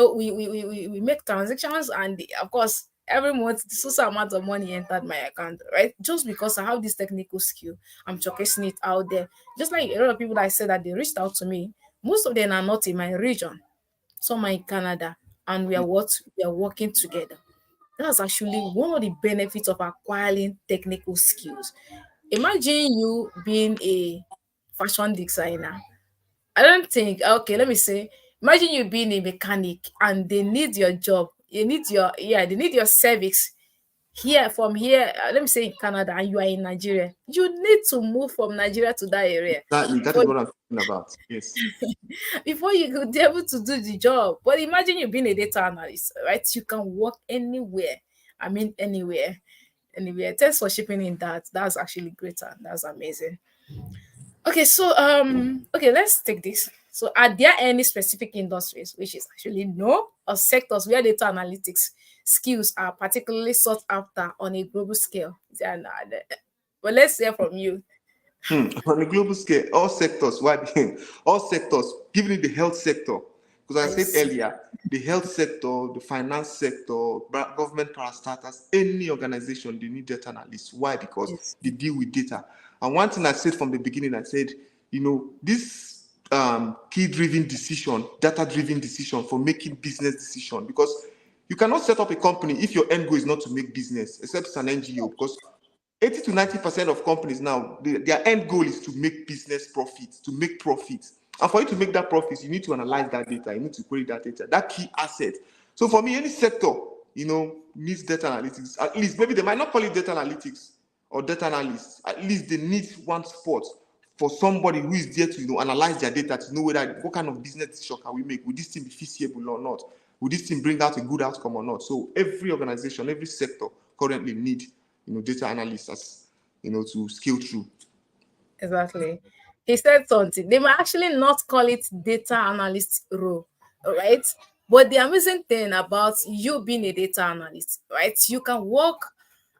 make transactions, and of course every month so amount of money entered my account, right? Just because I have this technical skill, I'm showcasing it out there. Just like a lot of people that said that they reached out to me, most of them are not in my region, some are in Canada, and we are working together. That's actually one of the benefits of acquiring technical skills. Imagine you being a fashion designer. I don't think, okay, let me say, imagine you being a mechanic and they need your job. They need your service here from here. Let me say in Canada and you are in Nigeria. You need to move from Nigeria to that area exactly. That before is what I'm talking about. Yes. before you could be able to do the job. But imagine you being a data analyst, right? You can work anywhere. I mean, anywhere. Anywhere. Thanks for shipping in that. That's actually great and that's amazing. Okay, so okay, let's take this. So are there any specific industries, which is actually no, or sectors where data analytics skills are particularly sought after on a global scale? Yeah, no, but let's hear from you. On a global scale, all sectors, why? All sectors, given it the health sector, because I I said see. earlier, the health sector, the finance sector, government parastatals, any organization, they need data analysts. Why? Because Yes. they deal with data. And one thing I said from the beginning, I said, this key-driven decision, data-driven decision for making business decision, because you cannot set up a company if your end goal is not to make business, except it's an NGO, because 80 to 90% of companies now, their end goal is to make business profits, to make profits. And for you to make that profits, you need to analyze that data, you need to query that data, that key asset. So for me, any sector, needs data analytics. At least, maybe they might not call it data analytics or data analysts. At least they need one spot for somebody who is there to analyze their data to know whether what kind of business decision can we make. Would this thing be feasible or not? Would this thing bring out a good outcome or not? So every organization, every sector currently need data analysts as to scale through. Exactly. He said something. They might actually not call it data analyst role, all right? But the amazing thing about you being a data analyst, right? You can work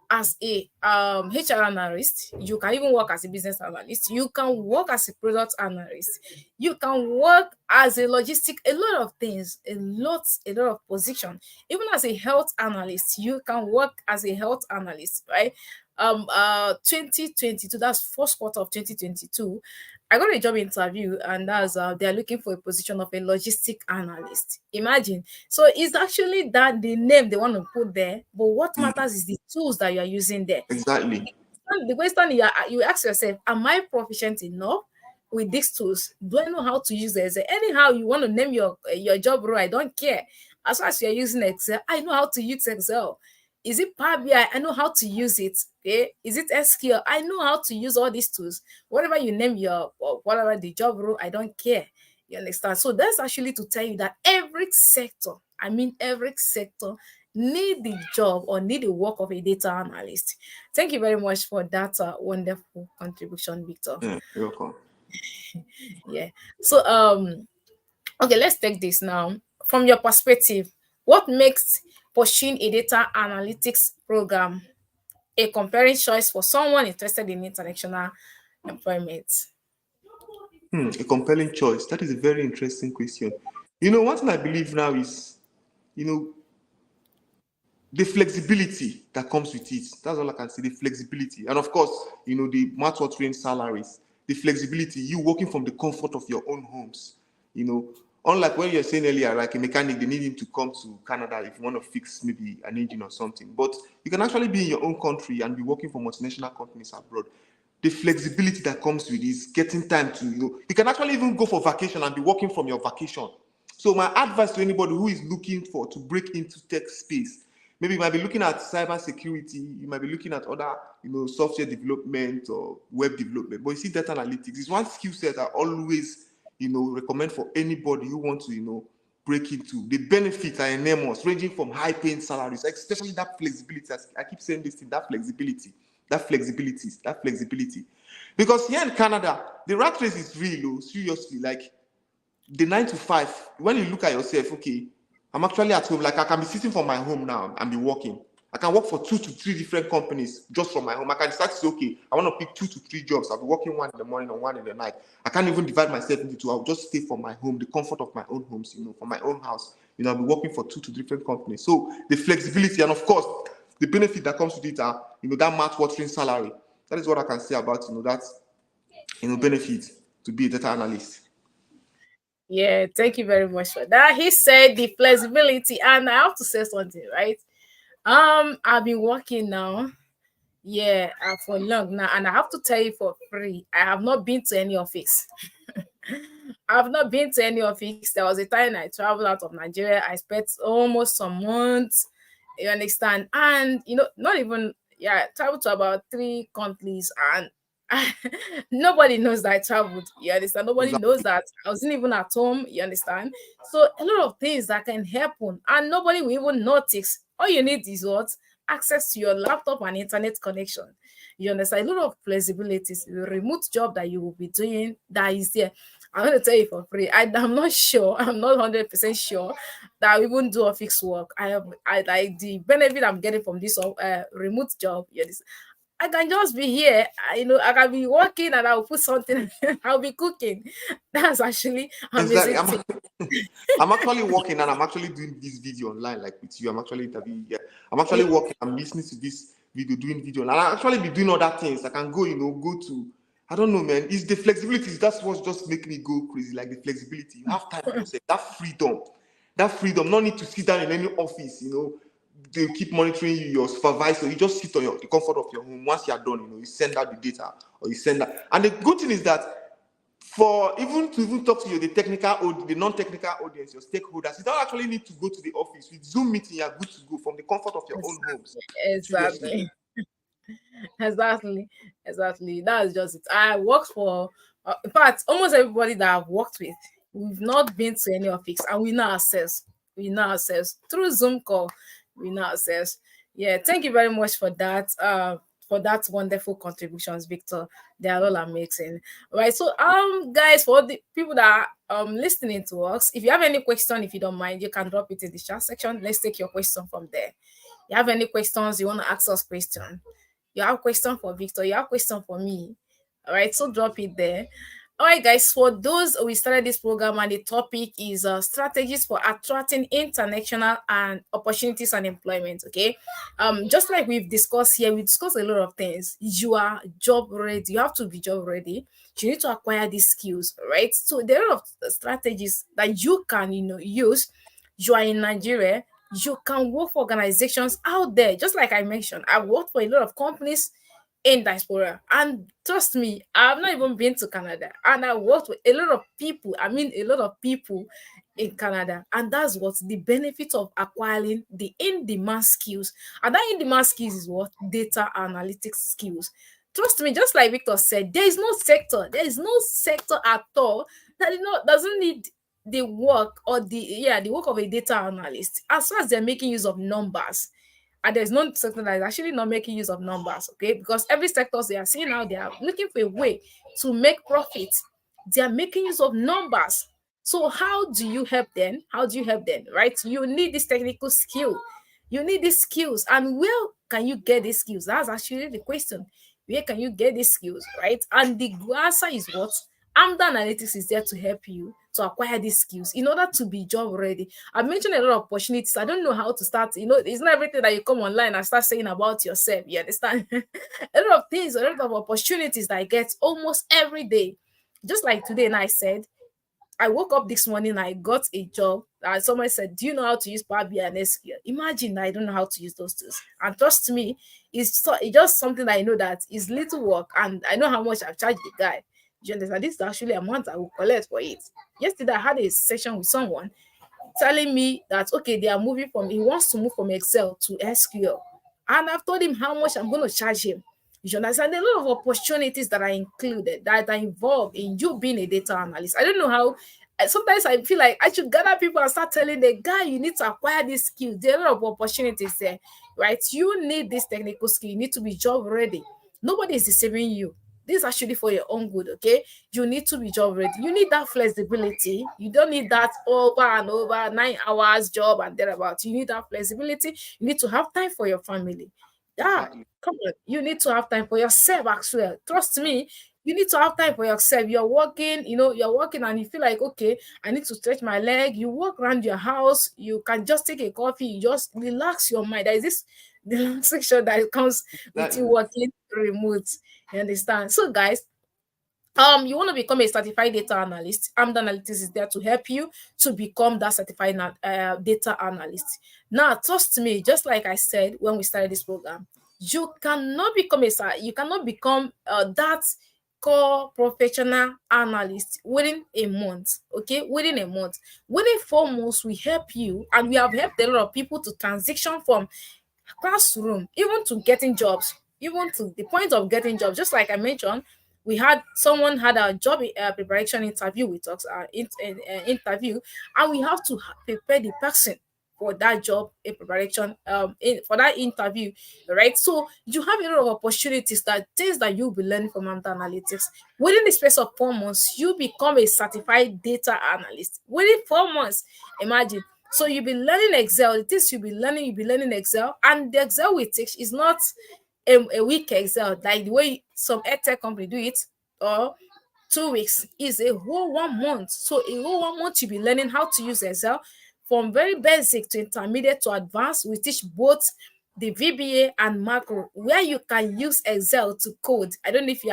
as a HR analyst, you can even work as a business analyst, you can work as a product analyst, you can work as a logistic, a lot of things, a lot of position. Even as a health analyst, you can work as a health analyst, right? 2022, that's first quarter of 2022, I got a job interview, and that's they're looking for a position of a logistic analyst. Imagine. So it's actually that the name they want to put there, but what matters is the tools that you are using there. Exactly. The question you ask yourself, am I proficient enough with these tools? Do I know how to use Excel? Anyhow, you want to name your job role, I don't care. As far as you're using Excel, I know how to use Excel. Is it Power BI? I know how to use it. Okay. Is it SQL? I know how to use all these tools. Whatever you name your, or whatever the job role, I don't care. You understand? So that's actually to tell you that every sector, I mean every sector, need the job or need the work of a data analyst. Thank you very much for that wonderful contribution, Victor. Yeah, you're welcome. Yeah. So okay, let's take this now. From your perspective, what makes pursuing a data analytics program a comparing choice for someone interested in international employment? A compelling choice. That is a very interesting question. You know, one thing I believe now is, you know, the flexibility that comes with it. That's all I can say. The flexibility, and of course, you know, the mouth-watering salaries. The flexibility, you working from the comfort of your own homes. You know, unlike when you're saying earlier, like a mechanic, they need him to come to Canada if you want to fix maybe an engine or something. But you can actually be in your own country and be working for multinational companies abroad. The flexibility that comes with is getting time to, you can actually even go for vacation and be working from your vacation. So my advice to anybody who is looking for to break into tech space, maybe you might be looking at cyber security, you might be looking at other, software development or web development. But you see, data analytics is one skill set I always, recommend for anybody who wants to, break into. The benefits are enormous, ranging from high-paying salaries, especially that flexibility. As I keep saying this thing, that flexibility. Because here in Canada, the rat race is real, seriously. Like the 9 to 5, when you look at yourself, okay, I'm actually at home. Like I can be sitting from my home now and be working. I can work for 2 to 3 different companies just from my home. I can start to say, okay, I want to pick 2 to 3 jobs. I'll be working one in the morning and one in the night. I can't even divide myself into two. I'll just stay from my home, the comfort of my own homes, from my own house. I'll be working for 2 to different companies. So the flexibility and of course the benefit that comes with it are, that mouth-watering salary. That is what I can say about, that, benefit to be a data analyst. Yeah, thank you very much for that. He said the flexibility, and I have to say something, right? I've been working now, yeah, for long now, and I have to tell you for free, I have not been to any office. I've not been to any office. There was a time I traveled out of Nigeria. I spent almost some months. You understand? And not even, yeah, traveled to about 3 countries, and nobody knows that I traveled. You understand? Nobody knows Exactly. that I wasn't even at home. You understand? So a lot of things that can happen, and nobody will even notice. All you need is what? Access to your laptop and internet connection. You understand? A lot of flexibilities. The remote job that you will be doing that is there. I'm going to tell you for free. I'm not sure. I'm not 100% sure that I even do office work. I like the benefit I'm getting from this remote job. Yeah, this, I can just be here. I can be working and I'll put something. I'll be cooking. That's actually Exactly. amazing thing. I'm actually working and I'm actually doing this video online, like with you. I'm actually interviewing. Yeah, I'm actually Yeah. working. I'm listening to this video, doing video, and I actually be doing other things. I can go, go to. I don't know, man. It's the flexibility. That's what's just making me go crazy. Like the flexibility. You have time for yourself. That freedom. That freedom. No need to sit down in any office. They keep monitoring you, your supervisor. You just sit on the comfort of your home. Once you're done, you send out the data or you send that. And the good thing is that for even to even talk to you, the non-technical audience, your stakeholders, you don't actually need to go to the office. With Zoom meeting, you're good to go from the comfort of your own homes. Exactly. Seriously. Exactly. Exactly. Exactly. That's just it. I worked for, in fact, almost everybody that I've worked with, we've not been to any office, and we know ourselves. We know ourselves through Zoom call. We know ourselves. Yeah. Thank you very much for that. For that wonderful contributions, Victor. They are all amazing. Right. So, guys, for the people that are listening to us, if you have any question, if you don't mind, you can drop it in the chat section. Let's take your question from there. You have any questions, you want to ask us question, you have question for Victor, you have question for me. All right, so drop it there. All right, guys, for those, we started this program and the topic is strategies for attracting international and opportunities and employment. Okay, just like we've discussed here, we discussed a lot of things. You are job ready, you have to be job ready, you need to acquire these skills, right? So there are a lot of strategies that you can use. You are in Nigeria, you can work for organizations out there. Just like I mentioned, I worked for a lot of companies in diaspora. And trust me, I've not even been to Canada, and I worked with a lot of people. I mean, a lot of people in Canada, and that's what the benefit of acquiring the in-demand skills. And that in-demand skills is what data analytics skills. Trust me, just like Victor said, there is no sector at all that doesn't need the work or the work of a data analyst, as far as they're making use of numbers. And there's no sector that is actually not making use of numbers, okay? Because every sectors they are seeing now, they are looking for a way to make profit. They are making use of numbers. So how do you help them? How do you help them? Right? You need this technical skill. You need these skills. And where can you get these skills? That's actually the question. Where can you get these skills? Right? And the answer is what? Amda Analytics is there to help you to acquire these skills in order to be job ready. I've mentioned a lot of opportunities. I don't know how to start. It's not everything that you come online and start saying about yourself. You understand? A lot of things, a lot of opportunities that I get almost every day. Just like today, and I said, I woke up this morning, I got a job, and someone said, "Do you know how to use Power BI and SQL?" Imagine that I don't know how to use those tools. And trust me, it's just something that I know that is little work, and I know how much I've charged the guy. Do you understand? This is actually a amount I will collect for it. Yesterday, I had a session with someone telling me that okay, he wants to move from Excel to SQL. And I've told him how much I'm going to charge him. You understand? A lot of opportunities that are included, that are involved in you being a data analyst. I don't know how. Sometimes I feel like I should gather people and start telling the guy, you need to acquire this skill. There are a lot of opportunities there, right? You need this technical skill. You need to be job ready. Nobody is deceiving you. This is actually for your own good, okay? You need to be job ready. You need that flexibility. You don't need that over and over 9 hours job and thereabout. You need that flexibility. You need to have time for your family. Yeah, Exactly. come on. You need to have time for yourself as well. Trust me, you need to have time for yourself. You're working and you feel like, okay, I need to stretch my leg. You walk around your house, you can just take a coffee, you just relax your mind. There is this relaxation that comes with you Exactly. working remote. You understand? So, guys, you want to become a certified data analyst. Amd Analytics is there to help you to become that certified data analyst. Now, trust me, just like I said when we started this program, you cannot become that core professional analyst within a month. Okay, within a month, within 4 months, we help you, and we have helped a lot of people to transition from classroom even to getting jobs, even to the point of getting jobs. Just like I mentioned, we had someone had a job preparation interview with us, interview, and we have to prepare the person for that job in preparation, for that interview, right? So you have a lot of opportunities, that things that you'll be learning from Amta Analytics. Within the space of 4 months, you become a certified data analyst. Within 4 months, imagine. So you'll be learning Excel. The things you'll be learning Excel. And the Excel we teach is not a week Excel, like the way some edtech company do it, or 2 weeks. Is a whole 1 month. So a whole 1 month you'll be learning how to use Excel from very basic to intermediate to advanced. We teach both the VBA and macro, where you can use Excel to code. I don't know if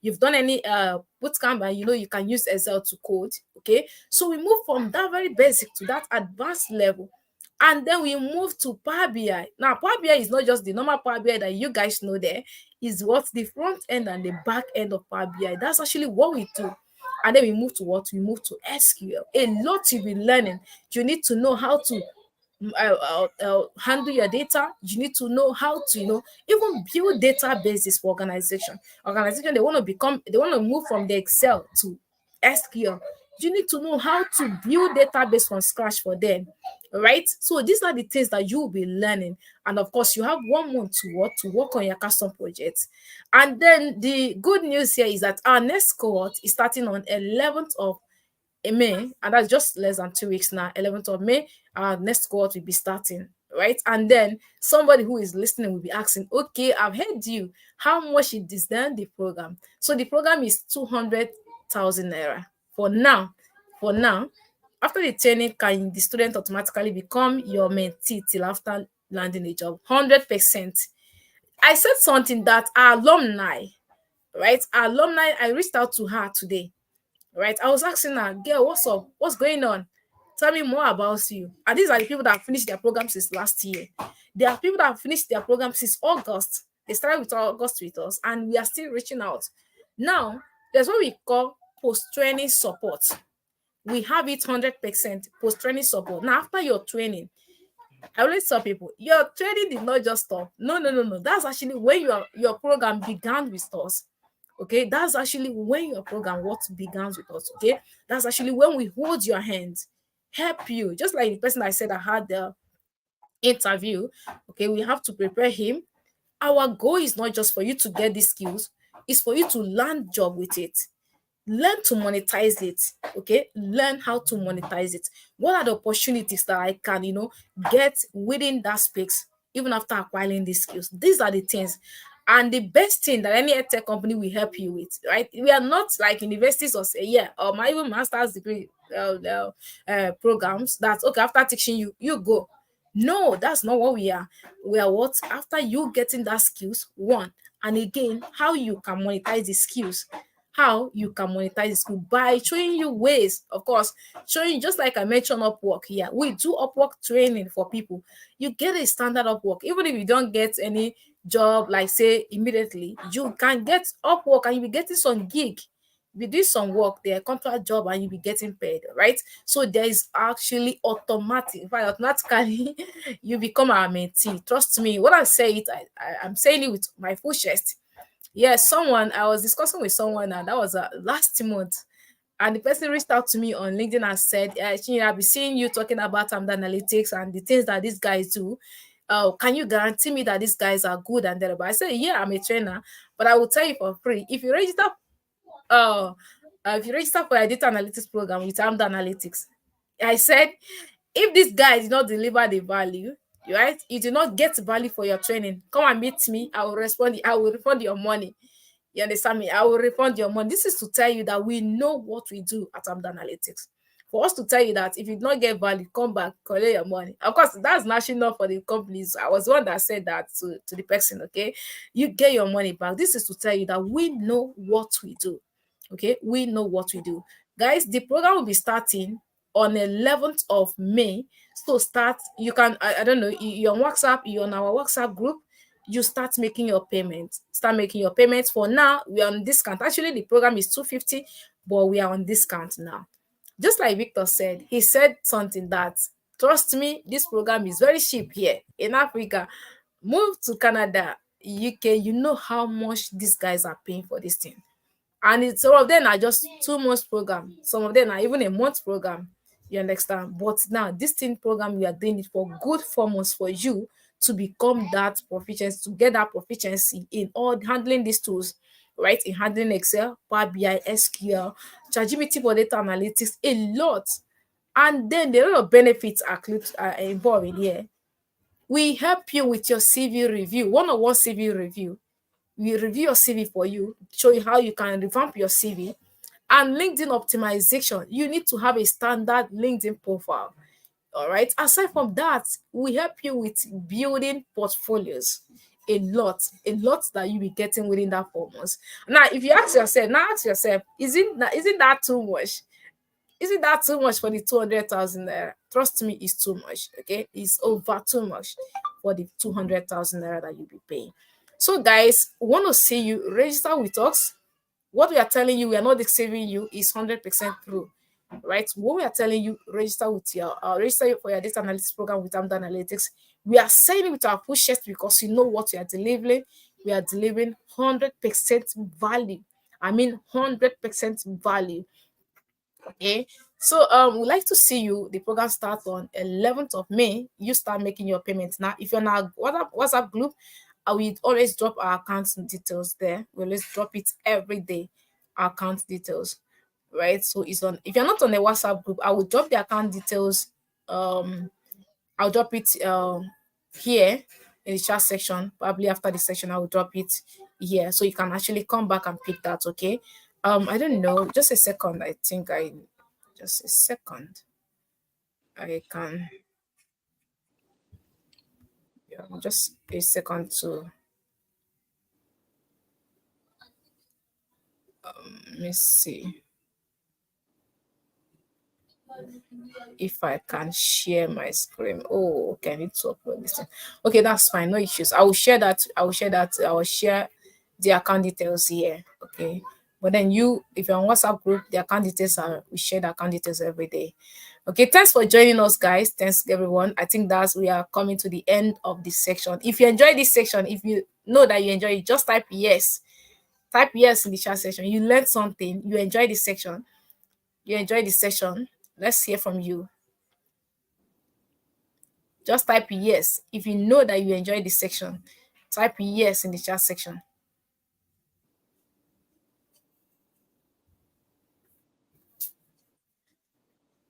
you've done any bootcamp, and you can use Excel to code. Okay, so we move from that very basic to that advanced level, and then we move to Power BI. Now, Power BI is not just the normal Power BI that you guys know. There is what the front end and the back end of Power BI. That's actually what we do. And then we move to what? We move to SQL. A lot you'll be learning. You need to know how to handle your data. You need to know how to even build databases for organization. They want to move from the Excel to SQL. You need to know how to build database from scratch for them, right? So these are the things that you will be learning. And of course, you have 1 month to work on your custom projects. And then the good news here is that our next cohort is starting on 11th of in May, and that's just less than 2 weeks now. 11th of May, our next cohort will be starting, right? And then somebody who is listening will be asking, okay, I've heard you. How much is then the program? So the program is 200,000 naira for now. For now, after the training, can the student automatically become your mentee till after landing a job? 100%. I said something that our alumni, right? Our alumni, I reached out to her today, right? I was asking her, girl, what's up? What's going on? Tell me more about you. And these are the people that have finished their program since last year. There are people that have finished their program since August. They started with August with us, and we are still reaching out. Now, there's what we call post-training support. We have it 100% post-training support. Now, after your training, I always tell people, your training did not just stop. No, no, no, no. That's actually when your program began with us. Okay, that's actually when your program what began with us. Okay, that's actually when we hold your hands, help you. Just like the person I said I had the interview. Okay, we have to prepare him. Our goal is not just for you to get these skills; it's for you to land job with it, learn to monetize it. Okay, learn how to monetize it. What are the opportunities that I can get within that space even after acquiring these skills? These are the things, and the best thing that any tech company will help you with, right? We are not like universities or say, yeah, or my even master's degree programs that okay, after teaching you go. No, that's not what we are. We are what after you getting that skills one, and again how you can monetize the skills, how you can monetize the skill by showing you ways, of course, showing just like I mentioned Upwork here. We do Upwork training for people. You get a standard Upwork, even if you don't get any job, like say immediately, you can get Upwork and you'll be getting some gig. You do some work there, contract job, and you'll be getting paid, right? So there is actually automatic, in fact, automatically, you become our mentee. Trust me, when I say it, I'm saying it with my full chest. Yes, someone I was discussing with someone, and that was last month, and the person reached out to me on LinkedIn and said, I've been seeing you talking about the analytics and the things that these guys do. Can you guarantee me that these guys are good and there?" But I said, yeah, I'm a trainer, but I will tell you for free. Uh, if you register for a data analytics program with Armed Analytics, I said, if this guy did not deliver the value, right, you do not get value for your training, come and meet me. I will refund your money. You understand me? I will refund your money. This is to tell you that we know what we do at Armed Analytics. For us to tell you that if you do not get value, come back, collect your money. Of course, that's national for the companies. I was the one that said that to the person, okay? You get your money back. This is to tell you that we know what we do. Okay, we know what we do. Guys, the program will be starting on 11th of May. So start, you can, I don't know, you're on WhatsApp, you're on our WhatsApp group, you start making your payments. Start making your payments. For now, we are on discount. Actually, the program is 250, but we are on discount now. Just like Victor said, he said something that, trust me, this program is very cheap here in Africa. Move to Canada, UK, you know how much these guys are paying for this thing. And some of them are just 2 months program, some of them are even a month program. You understand? But now this thing program, we are doing it for good 4 months for you to become that proficiency, to get that proficiency in all handling these tools, right? In handling Excel, Power BI, SQL, ChatGPT for data analytics, a lot. And then there are a lot of benefits are involved in here. We help you with your CV review, one-on-one CV review. We review your CV for you, show you how you can revamp your CV. And LinkedIn optimization, you need to have a standard LinkedIn profile. All right. Aside from that, we help you with building portfolios. A lot that you'll be getting within that 4 months. Now, if you ask yourself, isn't that too much? Isn't that too much for the 200,000 naira? Trust me, it's too much. Okay, it's over too much for the 200,000 naira that you'll be paying. So, guys, we want to see you register with us. What we are telling you, we are not deceiving you, is 100% true, right? What we are telling you, register for your data analytics program with Amda Analytics. We are saying it with our full chest because you know what we are delivering. We are delivering 100% value. I mean, 100% value. Okay. So we'd like to see you. The program starts on 11th of May. You start making your payments now. If you're in our WhatsApp group, we always drop our account details there. We always drop it every day. Our account details. Right. So it's on, if you're not on the WhatsApp group, I will drop the account details. I'll drop it here in the chat section. Probably after the section, I will drop it here. So you can actually come back and pick that, okay? I don't know. Just a second. I think I just a second. I can, yeah, just a second to let me see. If I can share my screen. Oh, okay, I need to upload this thing. Okay, that's fine, no issues. I will share that. I will share the account details here. Okay. But then you, if you're on WhatsApp group, the account details are we share the account details every day. Okay, thanks for joining us, guys. Thanks everyone. I think that's we are coming to the end of this section. If you enjoy this section, if you know that you enjoy it, just type yes. Type yes in the chat section. You learned something, you enjoy this section, you enjoy this session. Let's hear from you. Just type yes. If you know that you enjoy this section, type yes in the chat section.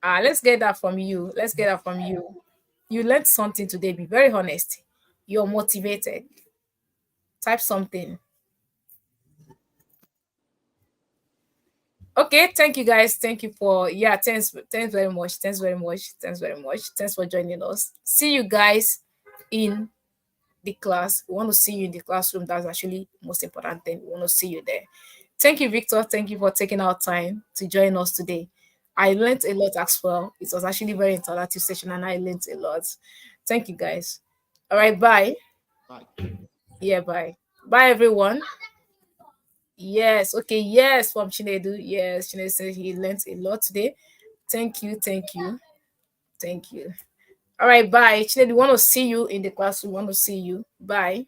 Let's get that from you. Let's get that from you. You learned something today. Be very honest. You're motivated. Type something. Okay, thank you guys. Thank you for thanks very much. Thanks very much. Thanks very much. Thanks for joining us. See you guys in the class. We want to see you in the classroom. That's actually most important thing. We want to see you there. Thank you, Victor. Thank you for taking our time to join us today. I learned a lot as well. It was actually very interactive session and I learned a lot. Thank you guys. All right, bye. Bye. Yeah, bye. Bye everyone. Yes, okay, yes, from Chinedu. Yes, Chinedu said he learned a lot today. Thank you, thank you, thank you. All right, bye. Chinedu, want to see you in the classroom. Want to see you. Bye.